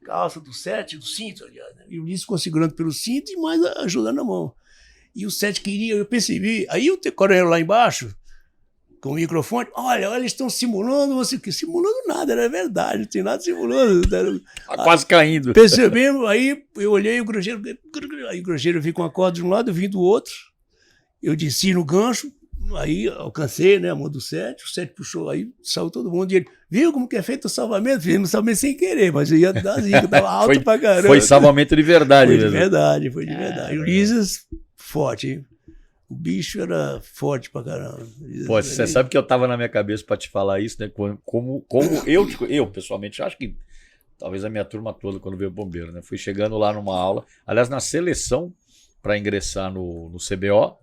calça do 7, do cinto, aliás. Né? E o Lisa ficou segurando pelo cinto e mais ajudando a mão. E o 7 queria, eu percebi. Aí o coronel lá embaixo, com o microfone, olha, eles estão simulando, simulando nada, era verdade, não tem nada simulando. Tá quase caindo. Percebemos, aí eu olhei o Grangeiro, aí o Grangeiro veio com a corda de um lado, eu vim do outro, eu desci no gancho, aí alcancei, né, a mão do 7, o 7 puxou, aí saiu todo mundo, e ele, viu como que é feito o salvamento? Fizemos salvamento sem querer, mas eu ia dar zica, tava alto pra caramba. Foi salvamento de verdade mesmo. Foi de verdade. E o Lísias, forte, hein? O bicho era forte pra caramba. Pô, você sabe que eu tava na minha cabeça pra te falar isso, né? Como eu pessoalmente, acho que talvez a minha turma toda, quando veio o bombeiro, né? Fui chegando lá numa aula, aliás, na seleção para ingressar no CBO,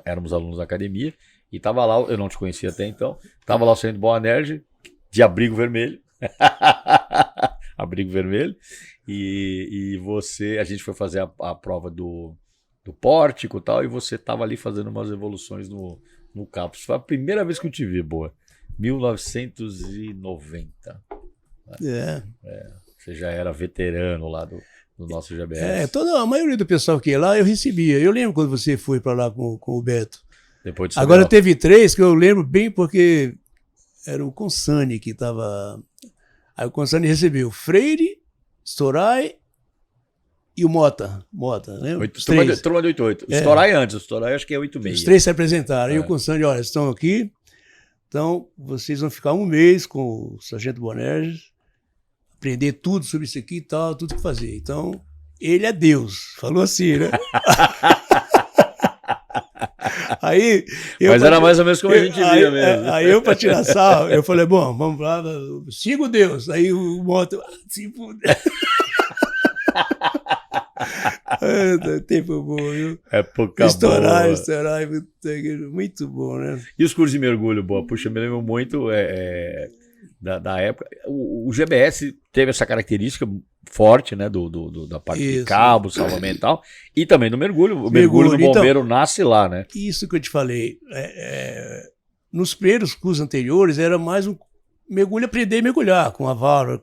éramos alunos da academia, e tava lá, eu não te conhecia até então, tava lá o Sargento Boanerges, de abrigo vermelho, abrigo vermelho. E você, a gente foi fazer a prova do pórtico e tal, e você tava ali fazendo umas evoluções no capos. Foi a primeira vez que eu te vi, Boa. 1990. Você já era veterano lá do nosso GBS. A maioria do pessoal que ia lá eu recebia. Eu lembro quando você foi para lá com o Beto. Depois de Agora teve 3 que eu lembro bem porque era o Consani que estava. Aí o Consani recebeu Freire, Storay e o Mota, né? Turma de 88. O Storay antes, o Storay acho que é 86. Os 3 se apresentaram. Aí o Consani, olha, estão aqui, então vocês vão ficar um mês com o Sargento Bonerges, aprender tudo sobre isso aqui e tal, tudo que fazer. Então, ele é Deus. Falou assim, né? Mas era mais ou menos como a gente via mesmo. Aí eu, para tirar sarro, eu falei, bom, vamos lá, siga o Deus. Aí o Mota, se puder. Tempo bom, viu? Época Estourar, boa. muito bom, né? E os cursos de mergulho, Boa? Puxa, me lembro muito da época. O GBS teve essa característica forte, né? Da parte de cabo, salvamento e tal. E também do mergulho. O mergulho do bombeiro nasce lá, né? Isso que eu te falei. Nos primeiros cursos anteriores era mais um mergulho, aprender a mergulhar com a vara,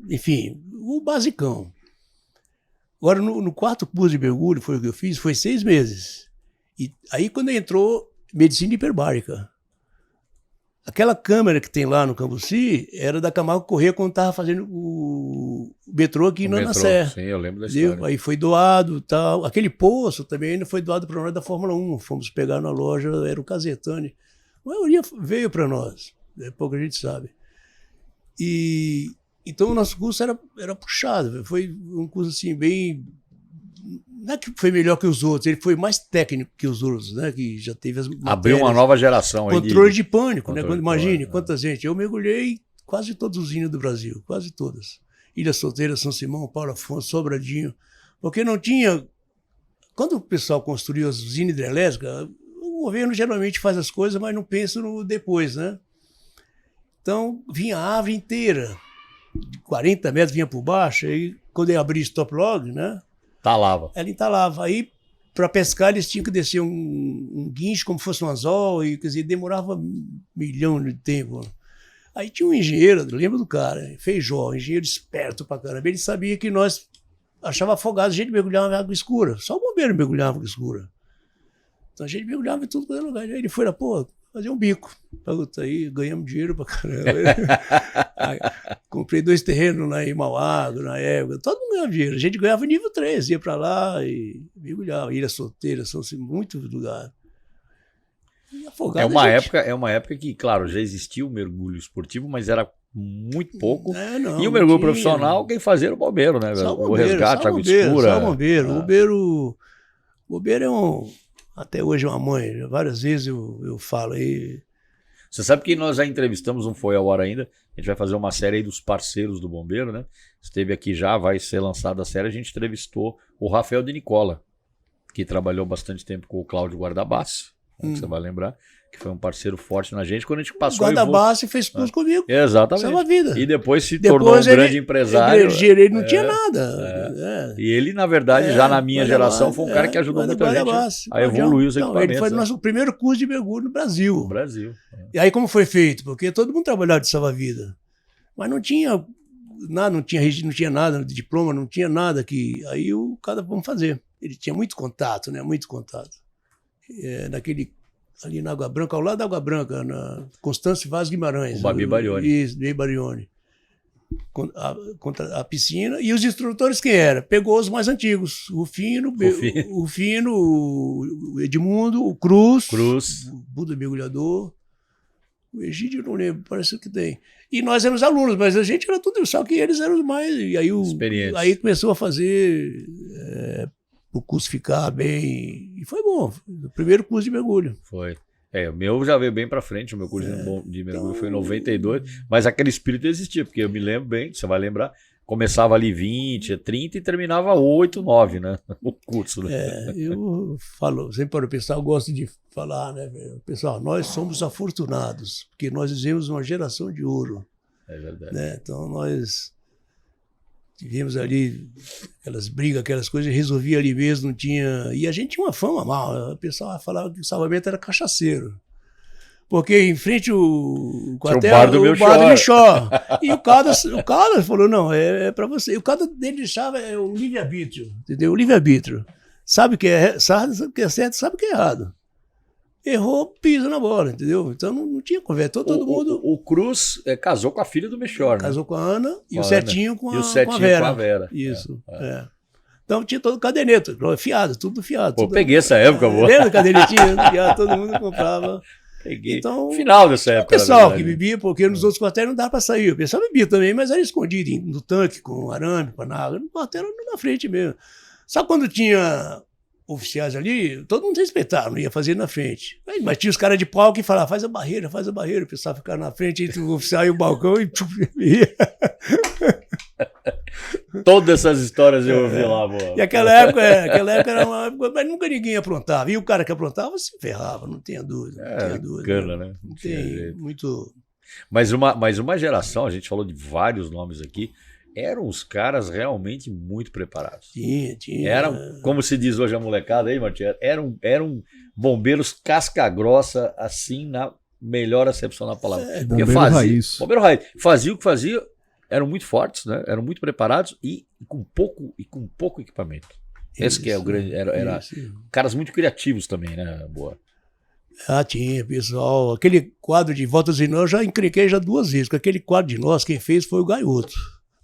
enfim, o basicão. Agora, no 4º curso de mergulho, foi o que eu fiz, foi 6 meses. E aí, quando entrou medicina hiperbárica, aquela câmera que tem lá no Cambuci era da Camargo Corrêa quando estava fazendo o metrô aqui na Sé. Sim, eu lembro da história. Aí foi doado tal. Aquele poço também ainda foi doado para nós da Fórmula 1. Fomos pegar na loja, era o Casetani. A maioria veio para nós, pouca gente sabe. Então o nosso curso era puxado. Foi um curso assim, bem. Não é que foi melhor que os outros, ele foi mais técnico que os outros, né? Que já teve as matérias. Abriu uma nova geração. Controle de pânico, né? Imagine quanta gente. Eu mergulhei quase todos os hinos do Brasil, quase todas. Ilha Solteira, São Simão, Paulo Afonso, Sobradinho. Porque não tinha. Quando o pessoal construiu as usinas hidrelétricas, o governo geralmente faz as coisas, mas não pensa no depois, né? Então vinha a árvore inteira. 40 metros vinha por baixo, aí quando eu abri stop log, né? Ela entalava. Aí, para pescar, eles tinham que descer um guincho como fosse um anzol, e quer dizer, demorava 1 milhão de tempo. Aí tinha um engenheiro, lembra do cara, Feijó, um engenheiro esperto pra caramba. Ele sabia que nós achava afogado, a gente mergulhava em água escura. Só o bombeiro mergulhava em água escura. Então a gente mergulhava em tudo quanto é lugar. Aí ele foi lá, fazer um bico. Aí ganhamos dinheiro pra caramba. Aí, comprei 2 terrenos lá em Mauá, na época. Todo mundo ganhava dinheiro. A gente ganhava nível 3, ia pra lá e mergulhava. Ilha Solteira, são assim, muitos lugares. E afogado, é uma época que, claro, já existia o mergulho esportivo, mas era muito pouco. E o mergulho profissional, quem fazia era o bombeiro, né? O resgate, água escura. Só o bombeiro. O bombeiro é até hoje uma mãe. Várias vezes eu falo aí. Você sabe que nós já entrevistamos, não foi a hora ainda, a gente vai fazer uma série aí dos parceiros do bombeiro, né? Esteve aqui já, vai ser lançada a série, a gente entrevistou o Rafael de Nicola, que trabalhou bastante tempo com o Cláudio Guardabassi, que você vai lembrar, que foi um parceiro forte na gente, quando a gente passou... O Guardabassi fez curso comigo. Exatamente. Salva a vida. E depois se tornou um grande empresário. Ele não tinha nada. E ele, na verdade, já na minha geração, foi um cara que ajudou muita gente a evoluir os equipamentos. Ele foi o nosso primeiro curso de mergulho no Brasil. No Brasil. E aí como foi feito? Porque todo mundo trabalhava de salva-vida. Mas não tinha nada, não tinha nada de diploma, não tinha nada que... Aí o cara, vamos fazer. Ele tinha muito contato, né? Muito contato. Ali na Água Branca, ao lado da Água Branca, na Constâncio Vaz Guimarães. O Babi Barioni. Isso, Babi Barioni. Contra a piscina. E os instrutores quem era? Pegou os mais antigos. O Fino, o Edmundo, o Cruz. O Buda Mergulhador. O Egídio, não lembro, parece que tem. E nós éramos alunos, mas a gente era tudo, só que eles eram os mais... E aí, aí começou a fazer... o curso ficar bem. E foi bom. O primeiro curso de mergulho. Foi. O meu já veio bem pra frente. O meu curso de mergulho foi em 92. Mas aquele espírito existia, porque eu me lembro bem, você vai lembrar, começava ali 20, 30 e terminava 8, 9, né? O curso. Né? Eu falo, sempre para o pessoal, eu gosto de falar, né? Pessoal, nós somos afortunados, porque nós vivemos uma geração de ouro. É verdade. Né? Então nós tivemos ali aquelas brigas, aquelas coisas, resolvia ali mesmo, não tinha... E a gente tinha uma fama mal, o pessoal falava que o salvamento era cachaceiro. Porque em frente o quartel, o bar do Michó. E o Caldas falou, não, é para você. E o Caldas dele deixava o livre-arbítrio, entendeu? O livre-arbítrio. Sabe o que é certo, sabe o que é errado. Errou, pisa na bola, entendeu? Então não tinha conversa. Todo mundo... O Cruz casou com a filha do Michó, né? Casou com a Ana e o Setinho com a Vera. Isso, Então tinha todo caderneta, fiado, tudo fiado. Pô, peguei essa época, boa. Lembra da cadernetinha? Todo mundo comprava. Peguei. Então, final dessa época. O pessoal que bebia, porque nos outros quartéis não dava para sair. O pessoal bebia também, mas era escondido no tanque, com arame, com água. No quartel era na frente mesmo. Só quando tinha oficiais ali, todo mundo respeitava, não ia fazer na frente. Mas tinha os caras de pau que falavam, faz a barreira. O pessoal ficava na frente entre o oficial e o balcão e ia. Todas essas histórias eu ouvi lá, boa. E aquela época era uma época, mas nunca ninguém aprontava. E o cara que aprontava se ferrava, não tinha dúvida. Bacana, né? Não tem muito... Mas uma geração, a gente falou de vários nomes aqui, eram os caras realmente muito preparados. Tinha. Eram, como se diz hoje a molecada aí, Martinho, eram bombeiros casca grossa, assim, na melhor acepção da palavra. Bombeiro raiz. Bombeiro raiz. Fazia o que fazia, eram muito fortes, né? Eram muito preparados e com pouco equipamento. Esse que é o grande... Era caras muito criativos também, né, Boa? Tinha, pessoal. Aquele quadro de Voltas e Nós, eu já encrenquei já 2 vezes, porque aquele quadro de nós, quem fez foi o Gaioto.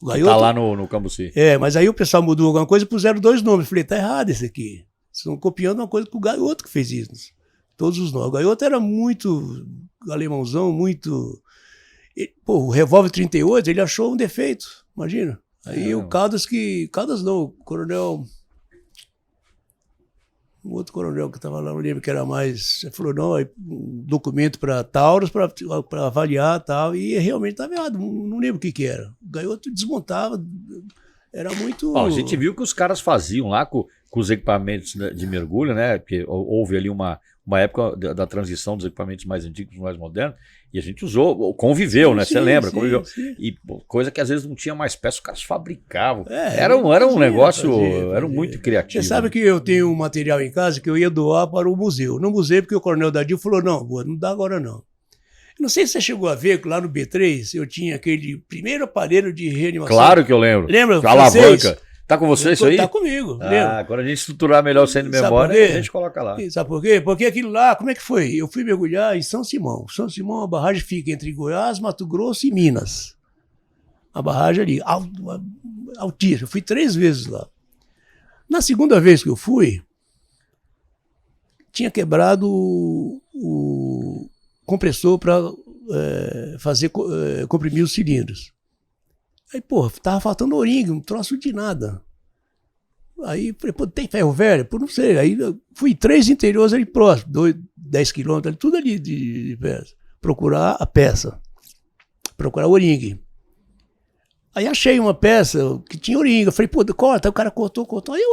O Gaioto tá lá no Cambuci. Mas aí o pessoal mudou alguma coisa e puseram 2 nomes. Eu falei, tá errado esse aqui. Vocês estão copiando uma coisa que o Gaioto que fez isso. Todos os nomes. O Gaioto era muito alemãozão, muito... o revólver 38, ele achou um defeito, imagina. Aí o Caldas não, o coronel... Um outro coronel que estava lá, não lembro que era mais... Ele falou, não, um documento para Taurus, para avaliar e tal, e realmente estava errado, não lembro o que era. O Gaioto desmontava, era muito... A gente viu que os caras faziam lá com os equipamentos de mergulho, né? Porque houve ali uma época da transição dos equipamentos mais antigos para os mais modernos, e a gente usou, conviveu, né? Você lembra? Conviveu. E coisa que às vezes não tinha mais peça, os caras fabricavam. Era um negócio, era muito criativo. Você sabe que eu tenho um material em casa que eu ia doar para o museu. No museu, porque o coronel Dadil falou, não dá agora não. Não sei se você chegou a ver que lá no B3 eu tinha aquele primeiro aparelho de reanimação. Claro que eu lembro. Lembra? A alavanca. Tá com você isso aí? Tá comigo. Lembra? Quando a gente estruturar melhor o centro de memória, a gente coloca lá. Sabe por quê? Porque aquilo lá, como é que foi? Eu fui mergulhar em São Simão. São Simão, a barragem fica entre Goiás, Mato Grosso e Minas. A barragem ali, altíssima. Eu fui 3 vezes lá. Na segunda vez que eu fui, tinha quebrado o compressor para comprimir os cilindros. Aí, tava faltando o-ring, um troço de nada. Aí, falei, tem ferro velho? Não sei. Aí, eu fui 3 interiores ali próximos, 10 quilômetros, tudo ali de peça. Procurar a peça. Procurar o o-ring. Aí, achei uma peça que tinha o-ring. Eu falei, corta. Aí o cara cortou. Aí, eu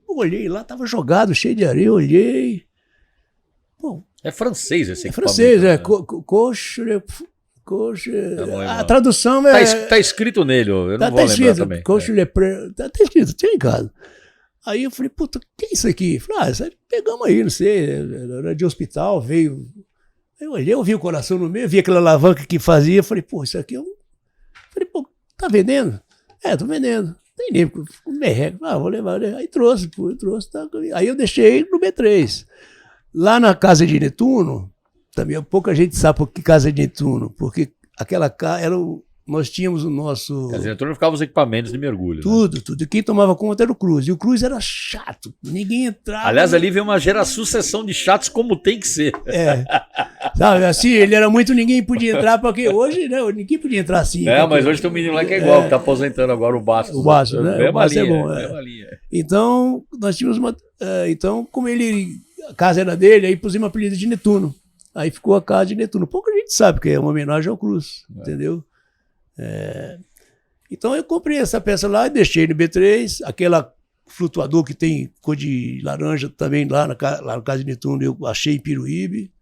olhei lá, tava jogado, cheio de areia, olhei. É francês esse equipamento. É francês, a tradução é... Tá escrito nele, eu não vou lembrar também. Tá escrito, tinha em casa. Aí eu falei, que é isso aqui? Falei, isso aí pegamos aí, não sei, era de hospital, veio... Eu olhei, eu vi o coração no meio, vi aquela alavanca que fazia, falei, isso aqui é um... Falei, tá vendendo? Tô vendendo. Tem nem merreca, vou levar. Aí trouxe, tá. Aí eu deixei no B3. Lá na casa de Netuno, também pouca gente sabe por que casa de Netuno, porque aquela casa nós tínhamos o nosso... Casa de Netuno ficava os equipamentos de mergulho. Tudo. E quem tomava conta era o Cruz. E o Cruz era chato, ninguém entrava. Aliás, ali veio uma sucessão de chatos como tem que ser. Sabe, assim, ele era muito, ninguém podia entrar, porque hoje, né, ninguém podia entrar assim. Mas hoje tem um menino lá que é igual, que tá aposentando agora, o Bastos. O Bastos, né? O Bastos é bom. Então, nós tínhamos uma... Então, como a casa era dele, aí pusemos uma apelido de Netuno. Aí ficou a casa de Netuno. Pouca gente sabe, porque é uma homenagem ao Cruz, entendeu? Então eu comprei essa peça lá e deixei no B3. Aquela flutuador que tem cor de laranja também lá na casa de Netuno, eu achei em Piruíbe.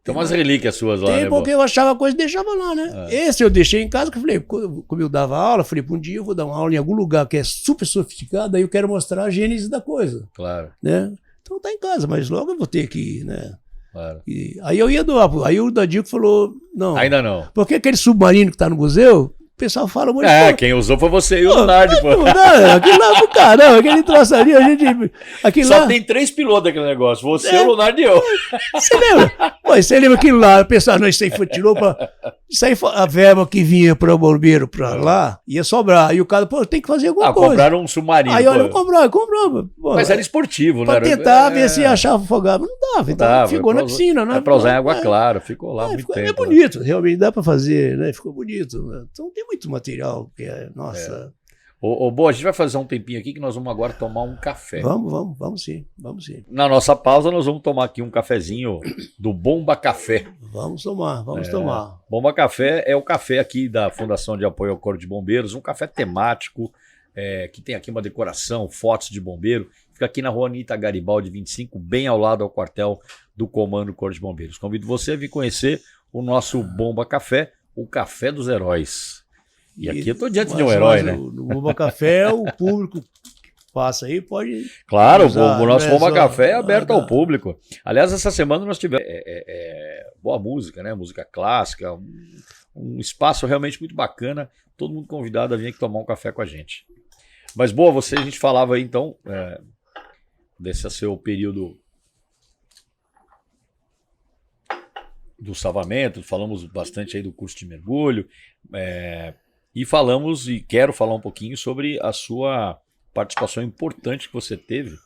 Tem umas relíquias suas lá, Tem, né, porque eu achava coisa e deixava lá, né? Esse eu deixei em casa, que eu falei, como eu dava aula, eu falei, um dia eu vou dar uma aula em algum lugar que é super sofisticado, aí eu quero mostrar a gênese da coisa, Claro, né? Então tá em casa, mas logo eu vou ter que, né? claro. E aí eu ia doar, aí o Dadico falou, não, Ainda não. porque aquele submarino que tá no museu, o pessoal fala muito. Quem usou foi você e o Lunardi, pô. Não, aquilo lá pro caramba, aquele troço ali, a gente. Aquilo Só lá, tem 3 pilotos daquele negócio. Você, o Lunardi e eu. você lembra? Pô, você lembra aquilo lá? O pessoal, não, isso aí foi, tirou pra. Isso aí foi a verba que vinha para o bombeiro pra lá, ia sobrar. Aí o cara, pô, tem que fazer alguma coisa. Compraram um submarino. Aí olha, comprou. Pô, Mas era esportivo, né? pra tentar ver se achava afogado. Não dava, então dava, ficou na piscina, né? É pra usar em água clara, ficou lá muito ficou, tempo. é bonito, realmente dá pra fazer, né? Ficou bonito. Né? Então tem muito material, que é, nossa. Boa, a gente vai fazer um tempinho aqui que nós vamos agora tomar um café. Vamos sim. Na nossa pausa, nós vamos tomar aqui um cafezinho do Bomba Café. Vamos tomar. Bomba Café é o café aqui da Fundação de Apoio ao Corpo de Bombeiros, um café temático, que tem aqui uma decoração, fotos de bombeiro. Fica aqui na rua Anitta Garibaldi 25, bem ao lado ao quartel do Comando Corpo de Bombeiros. Convido você a vir conhecer o nosso Bomba Café, o Café dos Heróis. E aqui eu tô diante de um herói, né? No Bomba Café, o público que passa aí pode. Claro, usar, o nosso Bomba Café é aberto ao dá. público. Aliás, essa semana nós tivemos boa música, né? Música clássica, um espaço realmente muito bacana. Todo mundo convidado a vir aqui tomar um café com a gente. Mas, boa, a gente falava aí então, desse seu período do salvamento, falamos bastante aí do curso de mergulho, e quero falar um pouquinho sobre a sua participação importante que você teve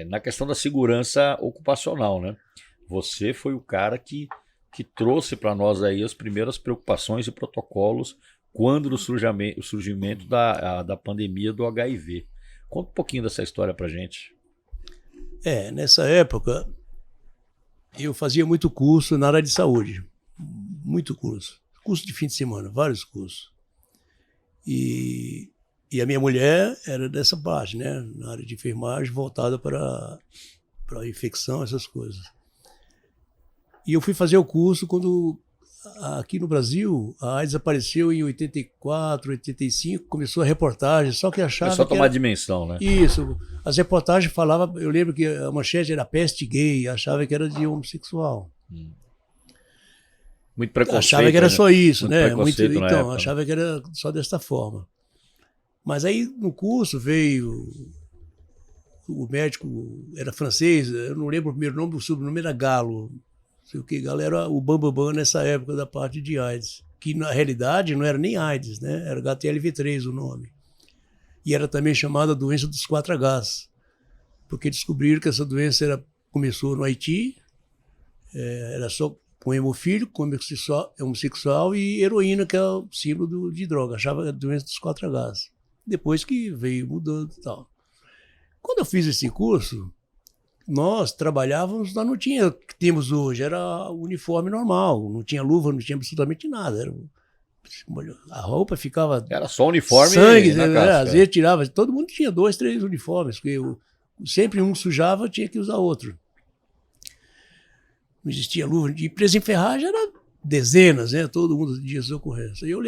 na questão da segurança ocupacional, né? Você foi o cara que trouxe para nós aí as primeiras preocupações e protocolos quando do surgimento da pandemia do HIV. Conta um pouquinho dessa história pra gente. Nessa época, eu fazia muito curso na área de saúde. Muito curso. Curso de fim de semana, vários cursos. E a minha mulher era dessa parte, né? Na área de enfermagem, voltada para infecção, essas coisas. E eu fui fazer o curso quando, aqui no Brasil, a AIDS apareceu em 84, 85, começou a reportagem, só que achava que... Só tomar era... dimensão, né? Isso. As reportagens falavam, eu lembro que a manchete era peste gay, achava que era de homossexual. Muito preconceito. Achava que era só isso, né? Então, época, achava que era só desta forma. Mas aí no curso veio o médico, era francês, eu não lembro o primeiro nome, o sobrenome era Galo. Não sei o que, Galo era o bambambam nessa época da parte de AIDS. Que na realidade não era nem AIDS, né? Era HTLV3 o nome. E era também chamada doença dos 4Hs. Porque descobriram que essa doença começou no Haiti, era só com hemofílico, com homossexual e heroína, que é o símbolo de droga. Achava a doença dos 4Hs. Depois que veio mudando e tal. Quando eu fiz esse curso, nós trabalhávamos, nós não tinha o que temos hoje, era uniforme normal, não tinha luva, não tinha absolutamente nada. A roupa ficava... Era só uniforme sangue, na né? casca. Às vezes tirava, todo mundo tinha 2, 3 uniformes, porque sempre um sujava, tinha que usar outro. Não existia luva. De empresa em ferragem era dezenas, né? Todo mundo tinha suas ocorrências. Aí eu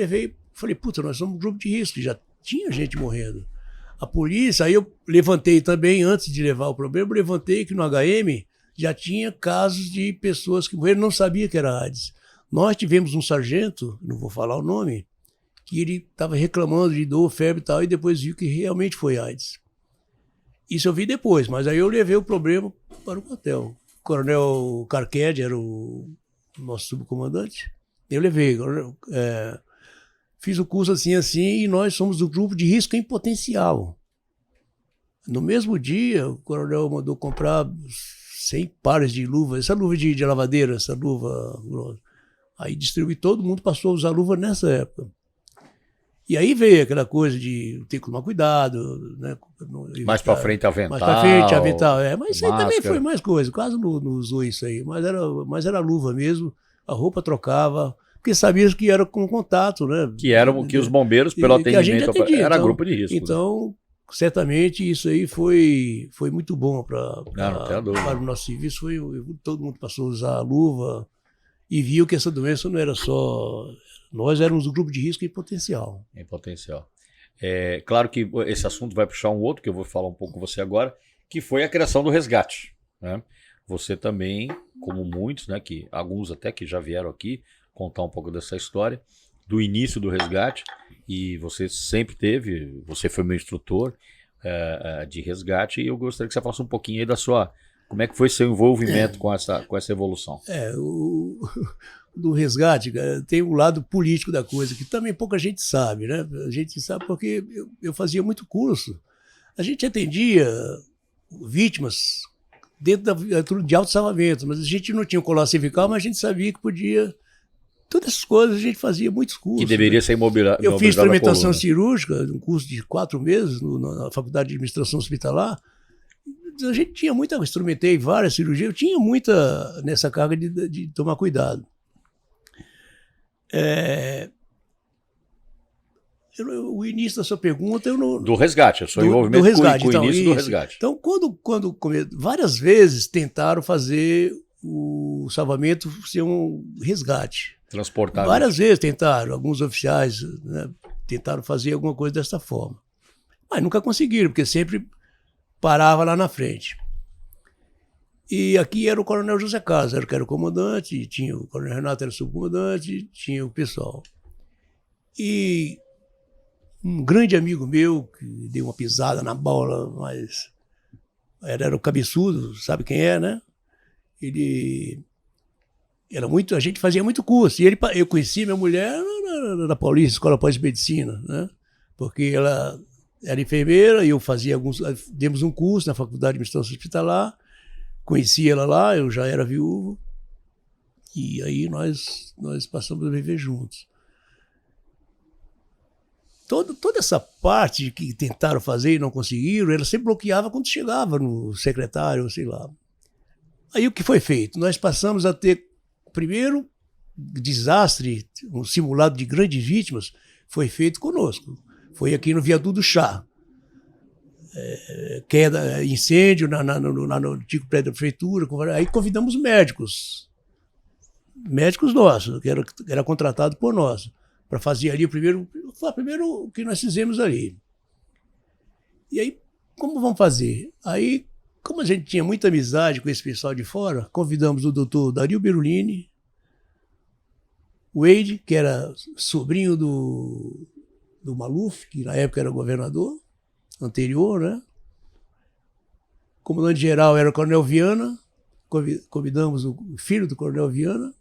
falei, puta, nós somos um grupo de risco, já tinha gente morrendo. A polícia, aí eu levantei também, antes de levar o problema, eu levantei que no HM já tinha casos de pessoas que morreram, não sabia que era AIDS. Nós tivemos um sargento, não vou falar o nome, que ele estava reclamando de dor, febre e tal, e depois viu que realmente foi AIDS. Isso eu vi depois, mas aí eu levei o problema para o quartel. O coronel Carqued era o nosso subcomandante. Eu levei, fiz o curso assim, e nós somos do grupo de risco em potencial. No mesmo dia, o coronel mandou comprar 100 pares de luvas, essa luva de lavadeira, essa luva grossa. Aí distribuí, todo mundo passou a usar luva nessa época. E aí veio aquela coisa de ter que tomar cuidado, né? Mais pra frente avental. Mais pra frente avental, Mas isso aí máscara. também foi mais coisa, quase não usou isso aí. Mas era luva mesmo, a roupa trocava, porque sabia que era com contato, né? Que os bombeiros, pelo que a gente atendimento, atendia, era então, grupo de risco. Então, certamente isso aí foi muito bom Não tem a dúvida. para o nosso serviço. Todo mundo passou a usar a luva e viu que essa doença não era só... Nós éramos um grupo de risco em potencial. Em potencial. Claro que esse assunto vai puxar um outro, que eu vou falar um pouco com você agora, que foi a criação do resgate, né? Você também, como muitos, né, que alguns até que já vieram aqui contar um pouco dessa história, do início do resgate, e você sempre teve, você foi meu instrutor de resgate, e eu gostaria que você falasse um pouquinho aí da sua, como é que foi seu envolvimento com essa evolução. Do resgate, tem um lado político da coisa, que também pouca gente sabe, né? A gente sabe porque eu fazia muito curso. A gente atendia vítimas dentro de auto-salvamento, mas a gente não tinha um colar cervical, mas a gente sabia que podia... Todas essas coisas a gente fazia muitos cursos. Que deveria ser imobilizado. Eu fiz instrumentação cirúrgica, um curso de 4 meses na Faculdade de Administração Hospitalar. A gente tinha muita... Instrumentei várias cirurgias, eu tinha muita nessa carga de tomar cuidado. O início da sua pergunta, eu não... Do resgate, o seu envolvimento do resgate, com o então, início isso. do resgate. Então, quando várias vezes tentaram fazer o salvamento ser um resgate. Transportar. Várias vezes tentaram, alguns oficiais, né, tentaram fazer alguma coisa dessa forma. Mas nunca conseguiram, porque sempre parava lá na frente. E aqui era o Coronel José Carlos, que era o comandante, tinha o Coronel Renato, era o subcomandante, tinha o pessoal. E um grande amigo meu, que deu uma pisada na bola, mas era o cabeçudo, sabe quem é, né? Ele era muito, a gente fazia muito curso. E eu conheci minha mulher na Paulista, Escola Pós-Medicina, né? Porque ela era enfermeira e eu fazia demos um curso na Faculdade de Administração Hospitalar. Conheci ela lá, eu já era viúvo. E aí nós passamos a viver juntos. Toda essa parte que tentaram fazer e não conseguiram, ela sempre bloqueava quando chegava no secretário, sei lá. Aí o que foi feito? Nós passamos a ter, primeiro, desastre, um simulado de grandes vítimas, foi feito conosco. Foi aqui no Viaduto do Chá. Queda, incêndio no antigo prédio da prefeitura. Aí convidamos médicos nossos, que era contratado por nós, para fazer ali o primeiro o que nós fizemos ali. E aí, como vamos fazer? Aí, como a gente tinha muita amizade com esse pessoal de fora, convidamos o doutor Dario Berolini, o Wade, que era sobrinho do Maluf, que na época era governador anterior, né? O comandante-geral era o Coronel Viana, convidamos o filho do Coronel Viana,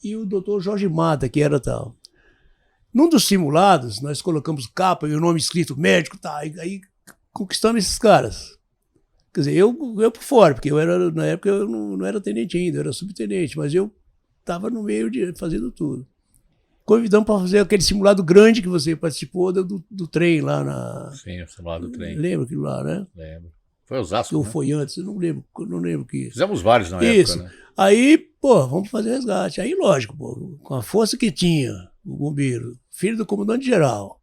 e o doutor Jorge Mata, que era tal. Num dos simulados, nós colocamos capa e o nome escrito médico, tá, aí conquistamos esses caras. Quer dizer, eu por fora, porque na época eu não era tenente ainda, eu era subtenente, mas eu estava no meio de fazendo tudo. Convidamos para fazer aquele simulado grande que você participou do trem lá na... Sim, o simulado do trem. Lembra aquilo lá, né? Lembro. Foi Osasco, Ou né? foi antes, eu não lembro que... Fizemos vários na Isso. época, né? Aí, pô, vamos fazer resgate. Aí, lógico, pô, com a força que tinha o bombeiro, filho do comandante-geral,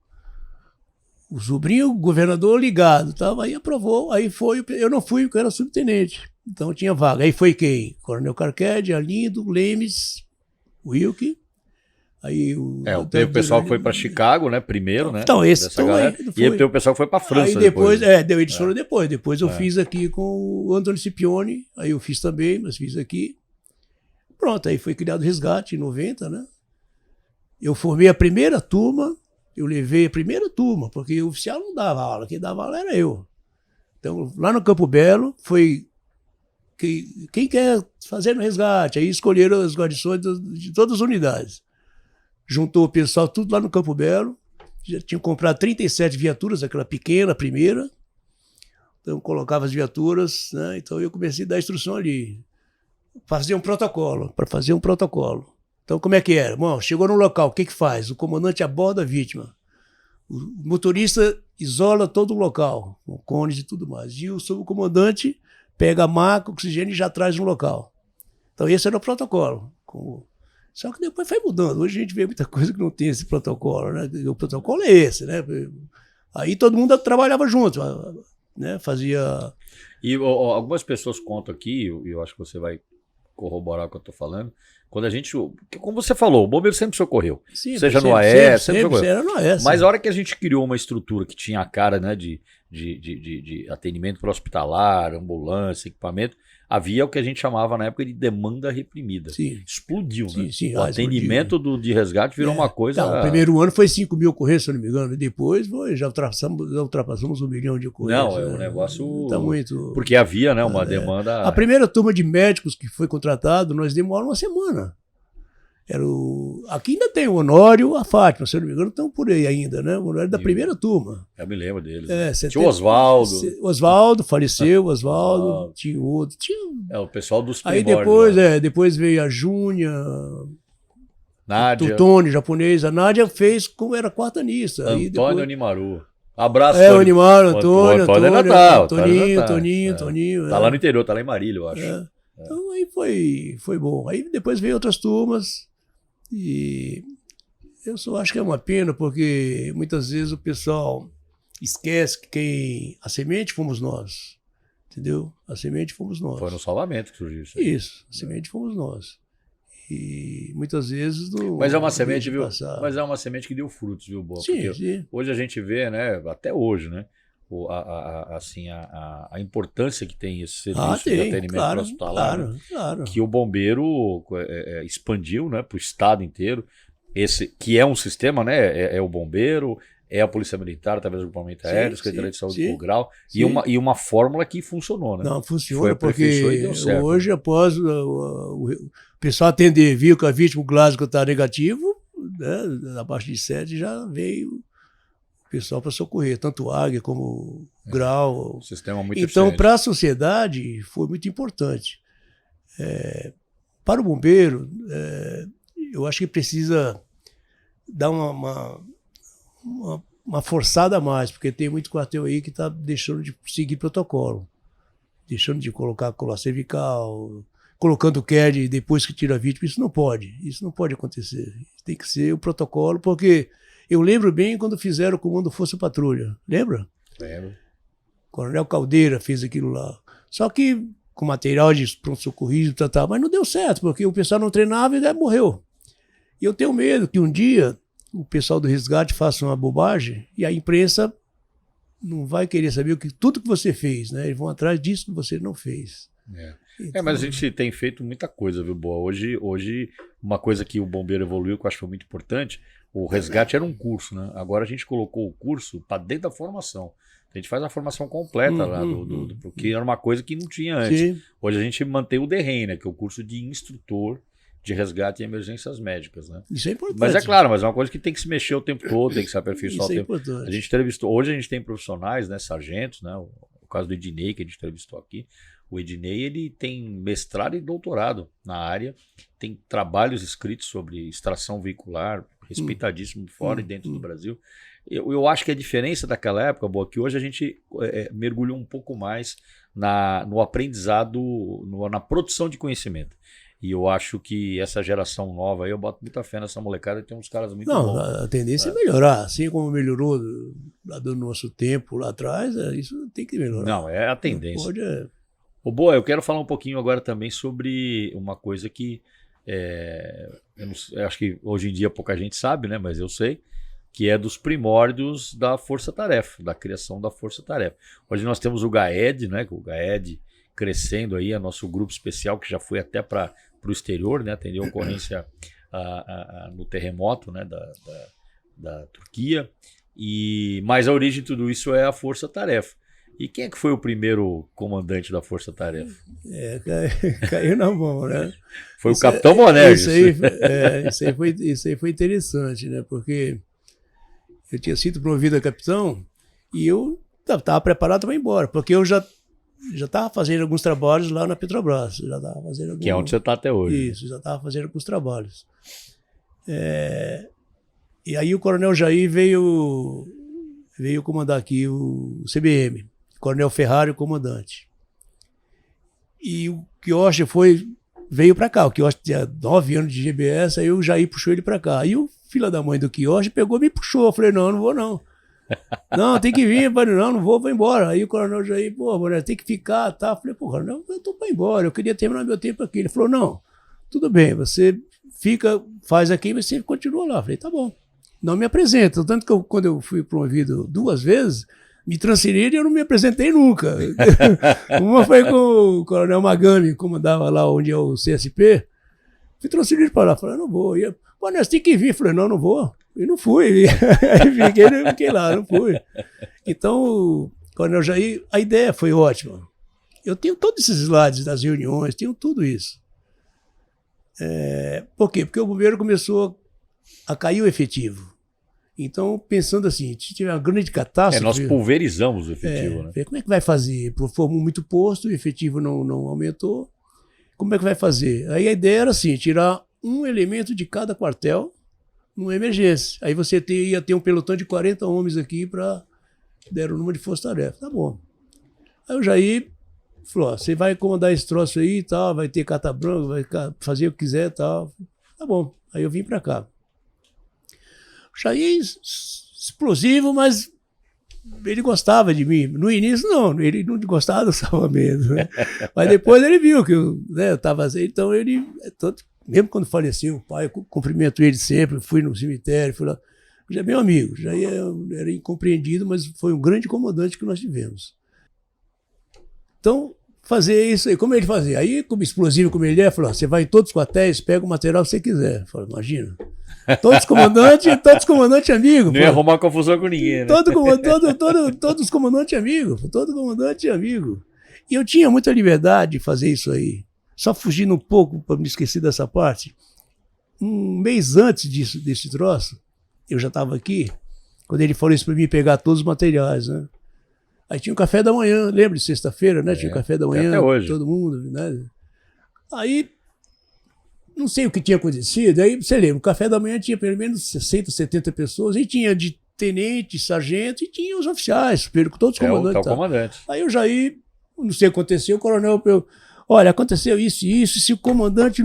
o sobrinho, o governador ligado, tal, aí aprovou, aí foi, eu não fui porque eu era subtenente, então tinha vaga. Aí foi quem? Coronel Carquede, Arlindo, Lemes, Wilke. Aí o pessoal que foi para Chicago, né? Primeiro, né? Então, esse dessa galera. E aí tem o pessoal que foi para França. Aí depois, eles foram depois. Depois eu fiz aqui com o Antônio Scipione, aí eu fiz também, mas fiz aqui. Pronto, aí foi criado o resgate em 90, né? Eu formei a primeira turma, eu levei a primeira turma, porque o oficial não dava aula, quem dava aula era eu. Então, lá no Campo Belo, foi quem quer fazer no resgate, aí escolheram as guarnições de todas as unidades. Juntou o pessoal tudo lá no Campo Belo, já tinham comprado 37 viaturas, aquela pequena, primeira, então colocava as viaturas, né? Então eu comecei a dar instrução ali, para fazer um protocolo. Então como é que era? Bom, chegou no local, o que faz? O comandante aborda a vítima, o motorista isola todo o local, com cones e tudo mais, e o subcomandante pega a maca, oxigênio e já traz no local. Então esse era o protocolo. Só que depois foi mudando. Hoje a gente vê muita coisa que não tem esse protocolo, né? O protocolo é esse, né? Aí todo mundo trabalhava junto, né? Fazia... E algumas pessoas contam aqui, e eu acho que você vai corroborar o que eu estou falando, quando a gente, como você falou, o bombeiro sempre socorreu, Sim, seja no AES, sempre socorreu. era no AES. Mas a hora que a gente criou uma estrutura que tinha a cara, né, de atendimento para hospitalar, ambulância, equipamento, havia o que a gente chamava na época de demanda reprimida. Sim. Explodiu, né? Sim, o atendimento de resgate virou uma coisa... Então, o primeiro ano foi 5 mil ocorrências, se não me engano, e depois já ultrapassamos 1 milhão de ocorrências. Não, é um negócio... Tá muito... Porque havia, né, uma demanda... A primeira turma de médicos que foi contratado, nós demos aula uma semana. Aqui ainda tem o Honório, a Fátima, se eu não me engano, estão por aí ainda, né? O Honório da primeira turma. Eu me lembro deles. Tinha o Oswaldo. Oswaldo, faleceu, Oswaldo, tinha outro. O pessoal dos aí primórdios. depois veio a Júnia, Nádia. o Tony, japonês. A Nádia fez como era quartanista. Antônio Animaru. Abraço, o Animaru, Antônio, Toninho. Tá lá no interior, tá lá em Marília, eu acho. Então aí foi bom. Aí depois veio outras turmas e eu só acho que é uma pena porque muitas vezes o pessoal esquece que a semente fomos nós, entendeu? A semente fomos nós. Foi no salvamento que surgiu isso. Isso, a semente fomos nós. E muitas vezes não... Mas é uma semente, viu? Mas é uma semente que deu frutos, viu, Boa? Sim. Hoje a gente vê, né? Até hoje, né? A importância que tem esse serviço de atendimento hospitalar, claro. Que o bombeiro expandiu, né, para o estado inteiro, esse que é um sistema, né, é o bombeiro, é a Polícia Militar, através do Grupamento Aéreo, Secretaria de Saúde do Grau, e uma fórmula que funcionou, né? Não, funciona porque hoje, após o pessoal atender, viu que a vítima glásico está negativo, né, na parte de 7 já veio o pessoal para socorrer, tanto o Águia como o Grau. Um sistema muito então, para a sociedade, foi muito importante. Para o bombeiro, eu acho que precisa dar uma forçada a mais, porque tem muito quartel aí que está deixando de seguir protocolo, deixando de colocar colar cervical, colocando o CAD depois que tira a vítima. Isso não pode acontecer. Tem que ser o protocolo, porque eu lembro bem quando fizeram o Comando Força Patrulha. Lembra? Lembro. Coronel Caldeira fez aquilo lá. Só que com material de pronto-socorrismo, mas não deu certo, porque o pessoal não treinava e morreu. E eu tenho medo que um dia o pessoal do resgate faça uma bobagem e a imprensa não vai querer saber tudo que você fez, né? Eles vão atrás disso que você não fez. Então, mas a gente tem feito muita coisa, viu, Boa? Hoje, uma coisa que o bombeiro evoluiu, que eu acho que foi muito importante, o resgate era um curso, né? Agora a gente colocou o curso para dentro da formação. A gente faz a formação completa lá, porque era uma coisa que não tinha antes. Sim. Hoje a gente mantém o DERREM, né? Que é o curso de instrutor de resgate e emergências médicas, né? Isso é importante. Mas é claro, mas é uma coisa que tem que se mexer o tempo todo, tem que se aperfeiçoar o tempo. Importante. A gente entrevistou, hoje a gente tem profissionais, né, sargentos, né? O caso do Ednei, que a gente entrevistou aqui. O Ednei, ele tem mestrado e doutorado na área, tem trabalhos escritos sobre extração veicular, respeitadíssimo fora e dentro do Brasil. Eu acho que a diferença daquela época, Boa, que hoje a gente mergulhou um pouco mais no aprendizado, na produção de conhecimento. E eu acho que essa geração nova aí, eu boto muita fé nessa molecada, tem uns caras muito bons. A tendência é melhorar, assim como melhorou lá do nosso tempo lá atrás, isso tem que melhorar. Não, é a tendência. Pode, Boa, eu quero falar um pouquinho agora também sobre uma coisa que eu acho que hoje em dia pouca gente sabe, né? Mas eu sei, que é dos primórdios da Força Tarefa, da criação da Força Tarefa. Hoje nós temos o GAED, né? O GAED crescendo aí, é nosso grupo especial que já foi até para o exterior, né? Atendeu a ocorrência no terremoto, né? da Turquia. Mas a origem de tudo isso é a Força Tarefa. E quem é que foi o primeiro comandante da Força Tarefa? Caiu na mão, né? Foi o Capitão Bonerges. Isso aí foi interessante, né? Porque eu tinha sido promovido a capitão e eu estava preparado para ir embora, porque eu já estava fazendo alguns trabalhos lá na Petrobras. Que é onde você está até hoje. Isso, já estava fazendo alguns trabalhos. E aí o Coronel Jair veio comandar aqui o CBM. Coronel Ferrari, o comandante. E o Quioche veio para cá. O Quioche tinha 9 anos de GBS, aí o Jair puxou ele para cá. Aí o filho da mãe do Quioche pegou e me puxou. Eu falei, não vou não. Não, tem que vir. Falei, não vou embora. Aí o Coronel Jair, pô, Boné, tem que ficar, tá? Falei, pô, Coronel, eu tô pra ir embora, eu queria terminar meu tempo aqui. Ele falou, não, tudo bem, você fica, faz aqui, mas você continua lá. Falei, tá bom. Não me apresenta. Tanto que quando eu fui promovido 2 vezes, me transferiram e eu não me apresentei nunca. Uma foi com o Coronel Magami, que comandava lá onde é o CSP. Fui transferido para lá. Falei, não vou. E eu, pô, você tem que vir. Falei, não vou. E não fui. Aí fiquei lá, não fui. Então, Coronel Jair, a ideia foi ótima. Eu tenho todos esses slides das reuniões, tenho tudo isso. Por quê? Porque o bombeiro começou a cair o efetivo. Então, pensando assim, se tiver uma grande catástrofe... nós pulverizamos o efetivo, né? Como é que vai fazer? Formou muito posto, o efetivo não aumentou. Como é que vai fazer? Aí a ideia era assim, tirar um elemento de cada quartel numa emergência. Aí você ia ter um pelotão de 40 homens aqui para dar o número de força-tarefa. Tá bom. Aí o Jair falou, você vai comandar esse troço aí e tal, vai ter carta branca, vai fazer o que quiser e tal. Tá bom. Aí eu vim para cá. Jair, explosivo, mas ele gostava de mim. No início, não, ele não gostava do salvamento, né? Mas depois ele viu que eu estava assim. Então, ele, mesmo quando faleceu o pai, eu cumprimento ele sempre, fui no cemitério, fui lá. Já é meu amigo, já era incompreendido, mas foi um grande comandante que nós tivemos. Então, fazer isso aí, como ele fazia? Aí, como explosivo como ele falou, você vai em todos os quartéis, pega o material que você quiser. Eu falei, imagina. Todos comandantes amigos. Não ia arrumar confusão com ninguém, né? Todos os comandantes amigos. Todo comandante amigo. E eu tinha muita liberdade de fazer isso aí. Só fugindo um pouco, para me esquecer dessa parte. Um mês antes desse troço, eu já estava aqui, quando ele falou isso para mim, pegar todos os materiais, né? Aí tinha o café da manhã, lembra de sexta-feira, né? Tinha o café da manhã, até hoje. todo mundo, né? Aí, não sei o que tinha acontecido, aí você lembra, o café da manhã tinha pelo menos 60, 70 pessoas, e tinha de tenente, sargento, e tinha os oficiais, todos os comandantes. Comandante. Aí eu já não sei o que aconteceu, o coronel, olha, aconteceu isso e isso, se o comandante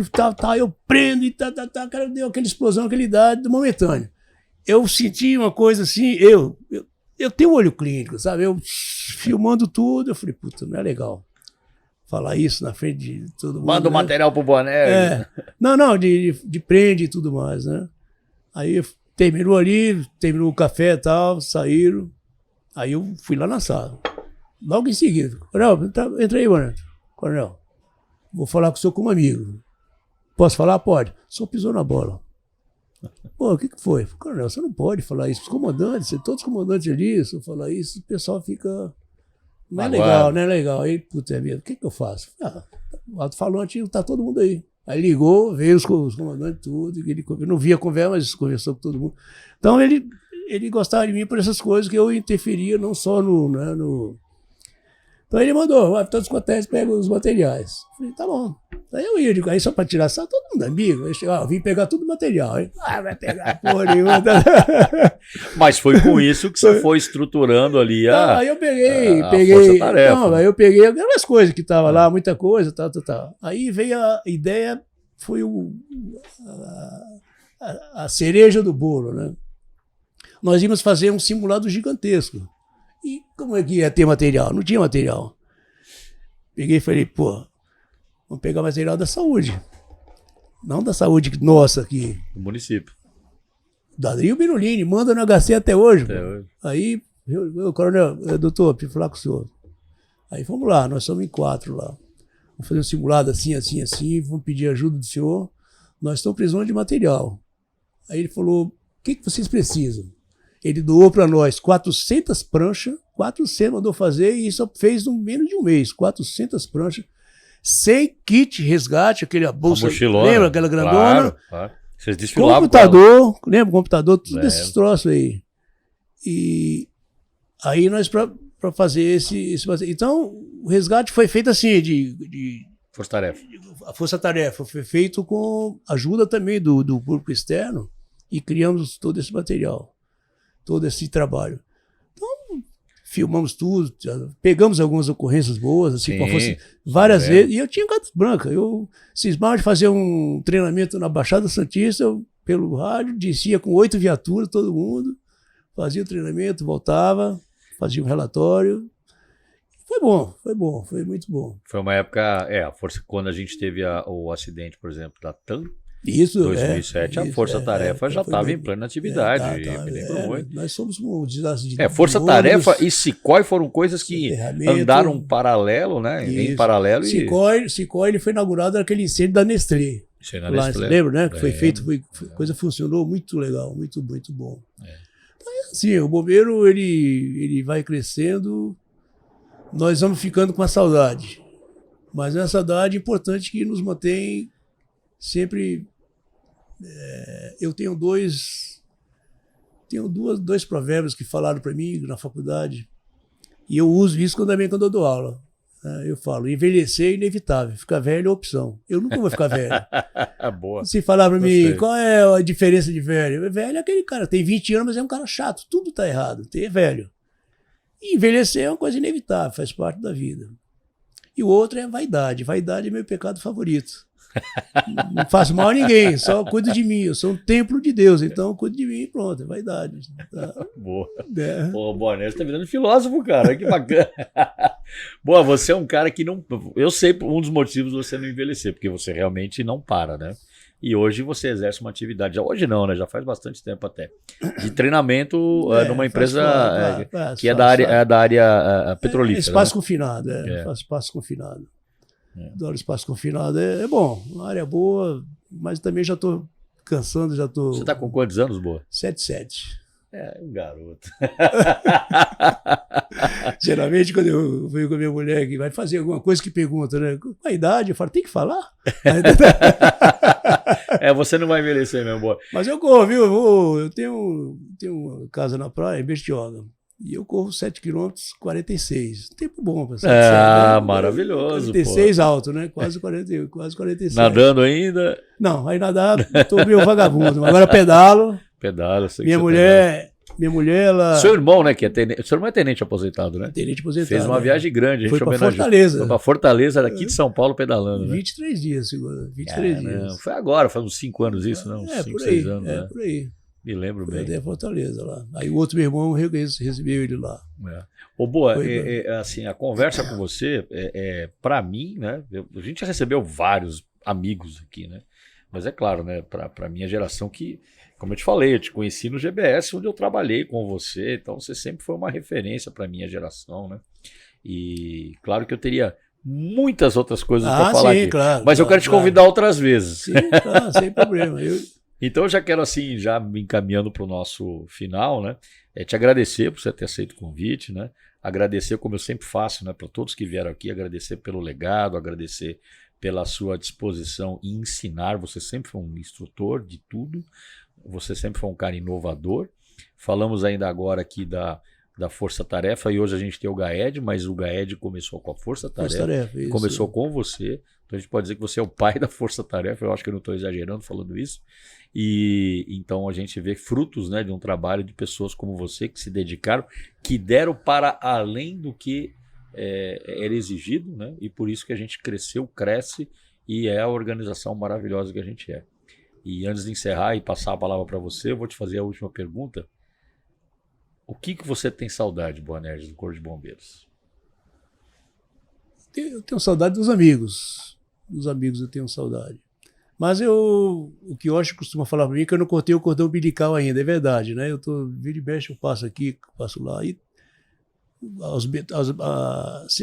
eu prendo, e o cara deu aquela explosão, aquele dado momentâneo. Eu senti uma coisa assim, eu tenho um olho clínico, sabe? Eu filmando tudo, eu falei, puta, não é legal falar isso na frente de todo mundo. Manda o material pro Boné. Não, de prende e tudo mais, né? Aí terminou o café e tal, saíram. Aí eu fui lá na sala. Logo em seguida, Coronel, entra aí, Boné. Coronel, vou falar com o senhor como amigo. Posso falar? Pode. O senhor pisou na bola. Pô, o que foi? Coronel, você não pode falar isso. Os comandantes, todos os comandantes ali, se eu falar isso, o pessoal fica... Não é legal, não é legal. Aí, puta vida, o que eu faço? O alto-falante, tá todo mundo aí. Aí ligou, veio os comandantes, tudo. Eu não via conversa, mas conversou com todo mundo. Então, ele gostava de mim por essas coisas que eu interferia, não só no... Então ele mandou, todos os quartéis pegam os materiais. Falei, tá bom. Aí eu ia, aí só para tirar sal, todo mundo amigo. Eu vim pegar tudo o material. Aí, vai pegar porra nenhuma. Mas foi com isso que você foi estruturando ali aí eu peguei. força-tarefa. Não, aí eu peguei aquelas coisas que estavam lá, muita coisa, tal. Aí veio a ideia, foi a cereja do bolo, né? Nós íamos fazer um simulado gigantesco. E como é que ia ter material? Não tinha material. Peguei e falei, pô, vamos pegar material da saúde. Não da saúde nossa aqui. Do município. Da Rio Birulini, manda no HC até hoje. Hoje. Aí, coronel, doutor, preciso falar com o senhor. Aí vamos lá, nós somos em 4 lá. Vamos fazer um simulado assim, vamos pedir ajuda do senhor. Nós estamos precisando de material. Aí ele falou, o que vocês precisam? Ele doou para nós 400 pranchas, 400 mandou fazer e só fez no menos de um mês, 400 pranchas, 100 kit resgate, aquele bolsa, lembra aquela grandona? Claro. Vocês desfilavam computador, lembra o computador, tudo esses troços aí. E aí nós para fazer esse... Então, o resgate foi feito assim, de força-tarefa. A força-tarefa foi feito com ajuda também do público externo e criamos todo esse material. Todo esse trabalho. Então, filmamos tudo, pegamos algumas ocorrências boas, assim, com a força, várias vezes, e eu tinha carta branca. Eu cismava de fazer um treinamento na Baixada Santista, pelo rádio, descia com 8 viaturas, todo mundo, fazia o treinamento, voltava, fazia um relatório. Foi muito bom. Foi uma época, a força, quando a gente teve o acidente, por exemplo, da TAM, Isso, 2007, a Força Tarefa já estava em plena atividade, me lembro muito. Nós somos um desastre de Força Tarefa e Sicói foram coisas que andaram paralelo, né? Em paralelo. Sicói ele foi inaugurado naquele incêndio da Nestlé. Lá, você lembra, né? Que foi feito, a coisa funcionou muito legal, muito bom. Então, assim, o bombeiro ele vai crescendo, nós vamos ficando com a saudade. Mas é uma saudade importante que nos mantém sempre. Eu tenho dois provérbios que falaram para mim na faculdade, e eu uso isso quando eu dou aula. Eu falo, envelhecer é inevitável, ficar velho é opção. Eu nunca vou ficar velho. Boa. Se falar para mim, qual é a diferença de velho? Velho é aquele cara, tem 20 anos, mas é um cara chato, tudo tá errado, é velho. E envelhecer é uma coisa inevitável, faz parte da vida. E o outro é vaidade. Vaidade é meu pecado favorito. Não faço mal a ninguém, só cuido de mim. Eu sou um templo de Deus, então cuido de mim e pronto, é vaidade. Tá? Boa. Pô, Bonner, você tá virando filósofo, cara, que bacana. Boa, você é um cara que não... Eu sei um dos motivos de você não envelhecer, porque você realmente não para, né? E hoje você exerce uma atividade, hoje não, né? Já faz bastante tempo até, de treinamento numa empresa que é da área petrolífera. Espaço né? confinado, Faço espaço confinado. Adoro espaço confinado, é bom, uma área boa, mas também já estou cansando, já estou... Você está com quantos anos, Boa? 7. Um garoto. Geralmente, quando eu venho com a minha mulher que vai fazer alguma coisa que pergunta, né? Qual a idade? Eu falo, tem que falar? Você não vai envelhecer mesmo, Boa. Mas eu corro, viu? Eu tenho uma casa na praia, em Bertioga. E eu corro 7 km 46. Tempo bom para 7 né? Maravilhoso. 46 alto, né? Quase 47. Nadando ainda? Não, aí nadar, estou meio vagabundo. Agora pedalo. Minha mulher, ela... Seu irmão, né? Seu irmão é tenente aposentado, né? Tenente aposentado. Fez uma viagem grande. Foi para Fortaleza. Foi para Fortaleza, daqui de São Paulo, pedalando, né? 23 dias, segura. 23 dias. Não, foi agora, faz uns 5 anos isso, não? 5, 6 anos. É, por aí. Me lembro bem. Até Fortaleza lá. Aí o outro meu irmão recebeu ele lá. Ô, Boa, assim, a conversa com você, para mim, né? A gente já recebeu vários amigos aqui, né? Mas é claro, né? Para minha geração que, como eu te falei, eu te conheci no GBS, onde eu trabalhei com você, então você sempre foi uma referência para minha geração, né? E claro que eu teria muitas outras coisas para falar aqui, claro, mas eu quero te convidar outras vezes. Sim, claro, sem problema. Então eu já quero, assim, já me encaminhando para o nosso final, né? Te agradecer por você ter aceito o convite, né? Agradecer, como eu sempre faço, né? Para todos que vieram aqui, agradecer pelo legado, agradecer pela sua disposição em ensinar. Você sempre foi um instrutor de tudo, você sempre foi um cara inovador. Falamos ainda agora aqui da Força Tarefa e hoje a gente tem o GAED, mas o GAED começou com a Força Tarefa, começou com você. Então a gente pode dizer que você é o pai da Força Tarefa, eu acho que eu não estou exagerando falando isso. E então a gente vê frutos, né, de um trabalho de pessoas como você que se dedicaram, que deram para além do que era exigido, né? E por isso que a gente cresceu, cresce e é a organização maravilhosa que a gente é. E antes de encerrar e passar a palavra para você, eu vou te fazer a última pergunta. O que você tem saudade, Boanerges, do Corpo de Bombeiros? Eu tenho saudade dos amigos. Dos amigos eu tenho saudade. Mas o que eu acho que costuma falar para mim é que eu não cortei o cordão umbilical ainda, é verdade, né? Eu tô vira e mexe, eu passo aqui, passo lá. E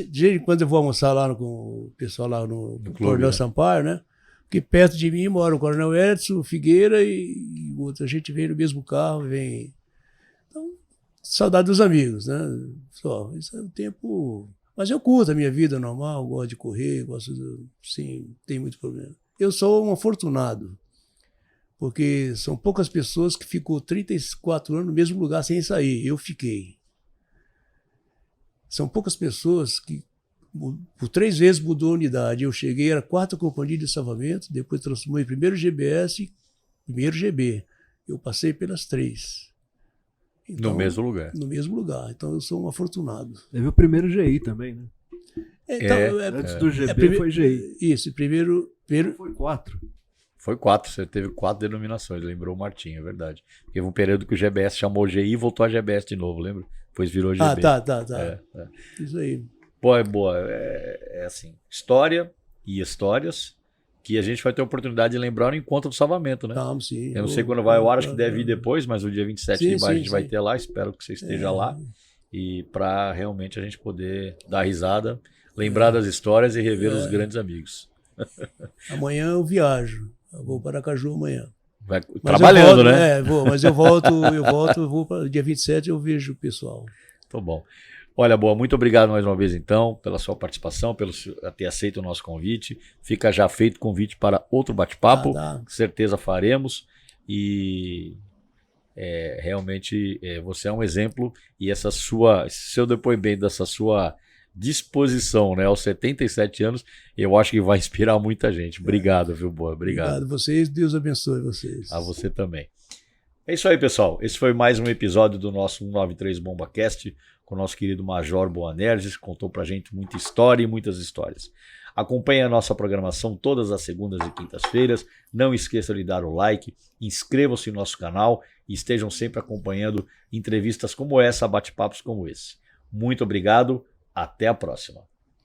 de quando eu vou almoçar lá com o pessoal lá no Coronel, né? Sampaio, né? Porque perto de mim mora o Coronel Edson, Figueira e outra gente vem no mesmo carro, vem. Então, saudade dos amigos, né? Só, isso é o tempo. Mas eu curto a minha vida normal, gosto de correr, sim, não tem muito problema. Eu sou um afortunado, porque são poucas pessoas que ficou 34 anos no mesmo lugar sem sair. Eu fiquei. São poucas pessoas que por 3 vezes mudou a unidade. Eu cheguei, era a 4ª companhia de salvamento, depois transformou em primeiro GBS e primeiro GB. Eu passei pelas 3. Então, no mesmo lugar. No mesmo lugar. Então eu sou um afortunado. Teve o primeiro GI também, né? Então, antes do GB foi GI. Isso, primeiro Foi 4. Foi 4, você teve 4 denominações, lembrou o Martinho, é verdade. Teve um período que o GBS chamou GI e voltou a GBS de novo, lembra? Depois virou GB. Tá. É. Isso aí. Pô, é boa. É assim, história e histórias que a gente vai ter a oportunidade de lembrar no Encontro do Salvamento, né? Calma, sim. Eu não sei quando vai ao ar, acho que deve ir depois, mas o dia 27 de maio a gente vai ter lá, espero que você esteja lá. E para realmente a gente poder dar risada, lembrar das histórias e rever os grandes amigos. Amanhã eu viajo. Eu vou para Aracaju amanhã. Trabalhando, né? Vou, mas eu volto, vou para dia 27 eu vejo o pessoal. Tô bom. Olha, Boa, muito obrigado mais uma vez então pela sua participação, pelo ter aceito o nosso convite. Fica já feito o convite para outro bate-papo, certeza faremos. E realmente você é um exemplo e esse seu depoimento, dessa sua disposição, né, aos 77 anos, eu acho que vai inspirar muita gente. Obrigado, viu, Boa? Obrigado a vocês, Deus abençoe vocês. A você também. É isso aí, pessoal. Esse foi mais um episódio do nosso 193 BombaCast com o nosso querido Major Boanerges, que contou pra gente muita história e muitas histórias. Acompanhe a nossa programação todas as segundas e quintas-feiras. Não esqueça de dar o like, inscrevam-se no nosso canal e estejam sempre acompanhando entrevistas como essa, bate-papos como esse. Muito obrigado, até a próxima.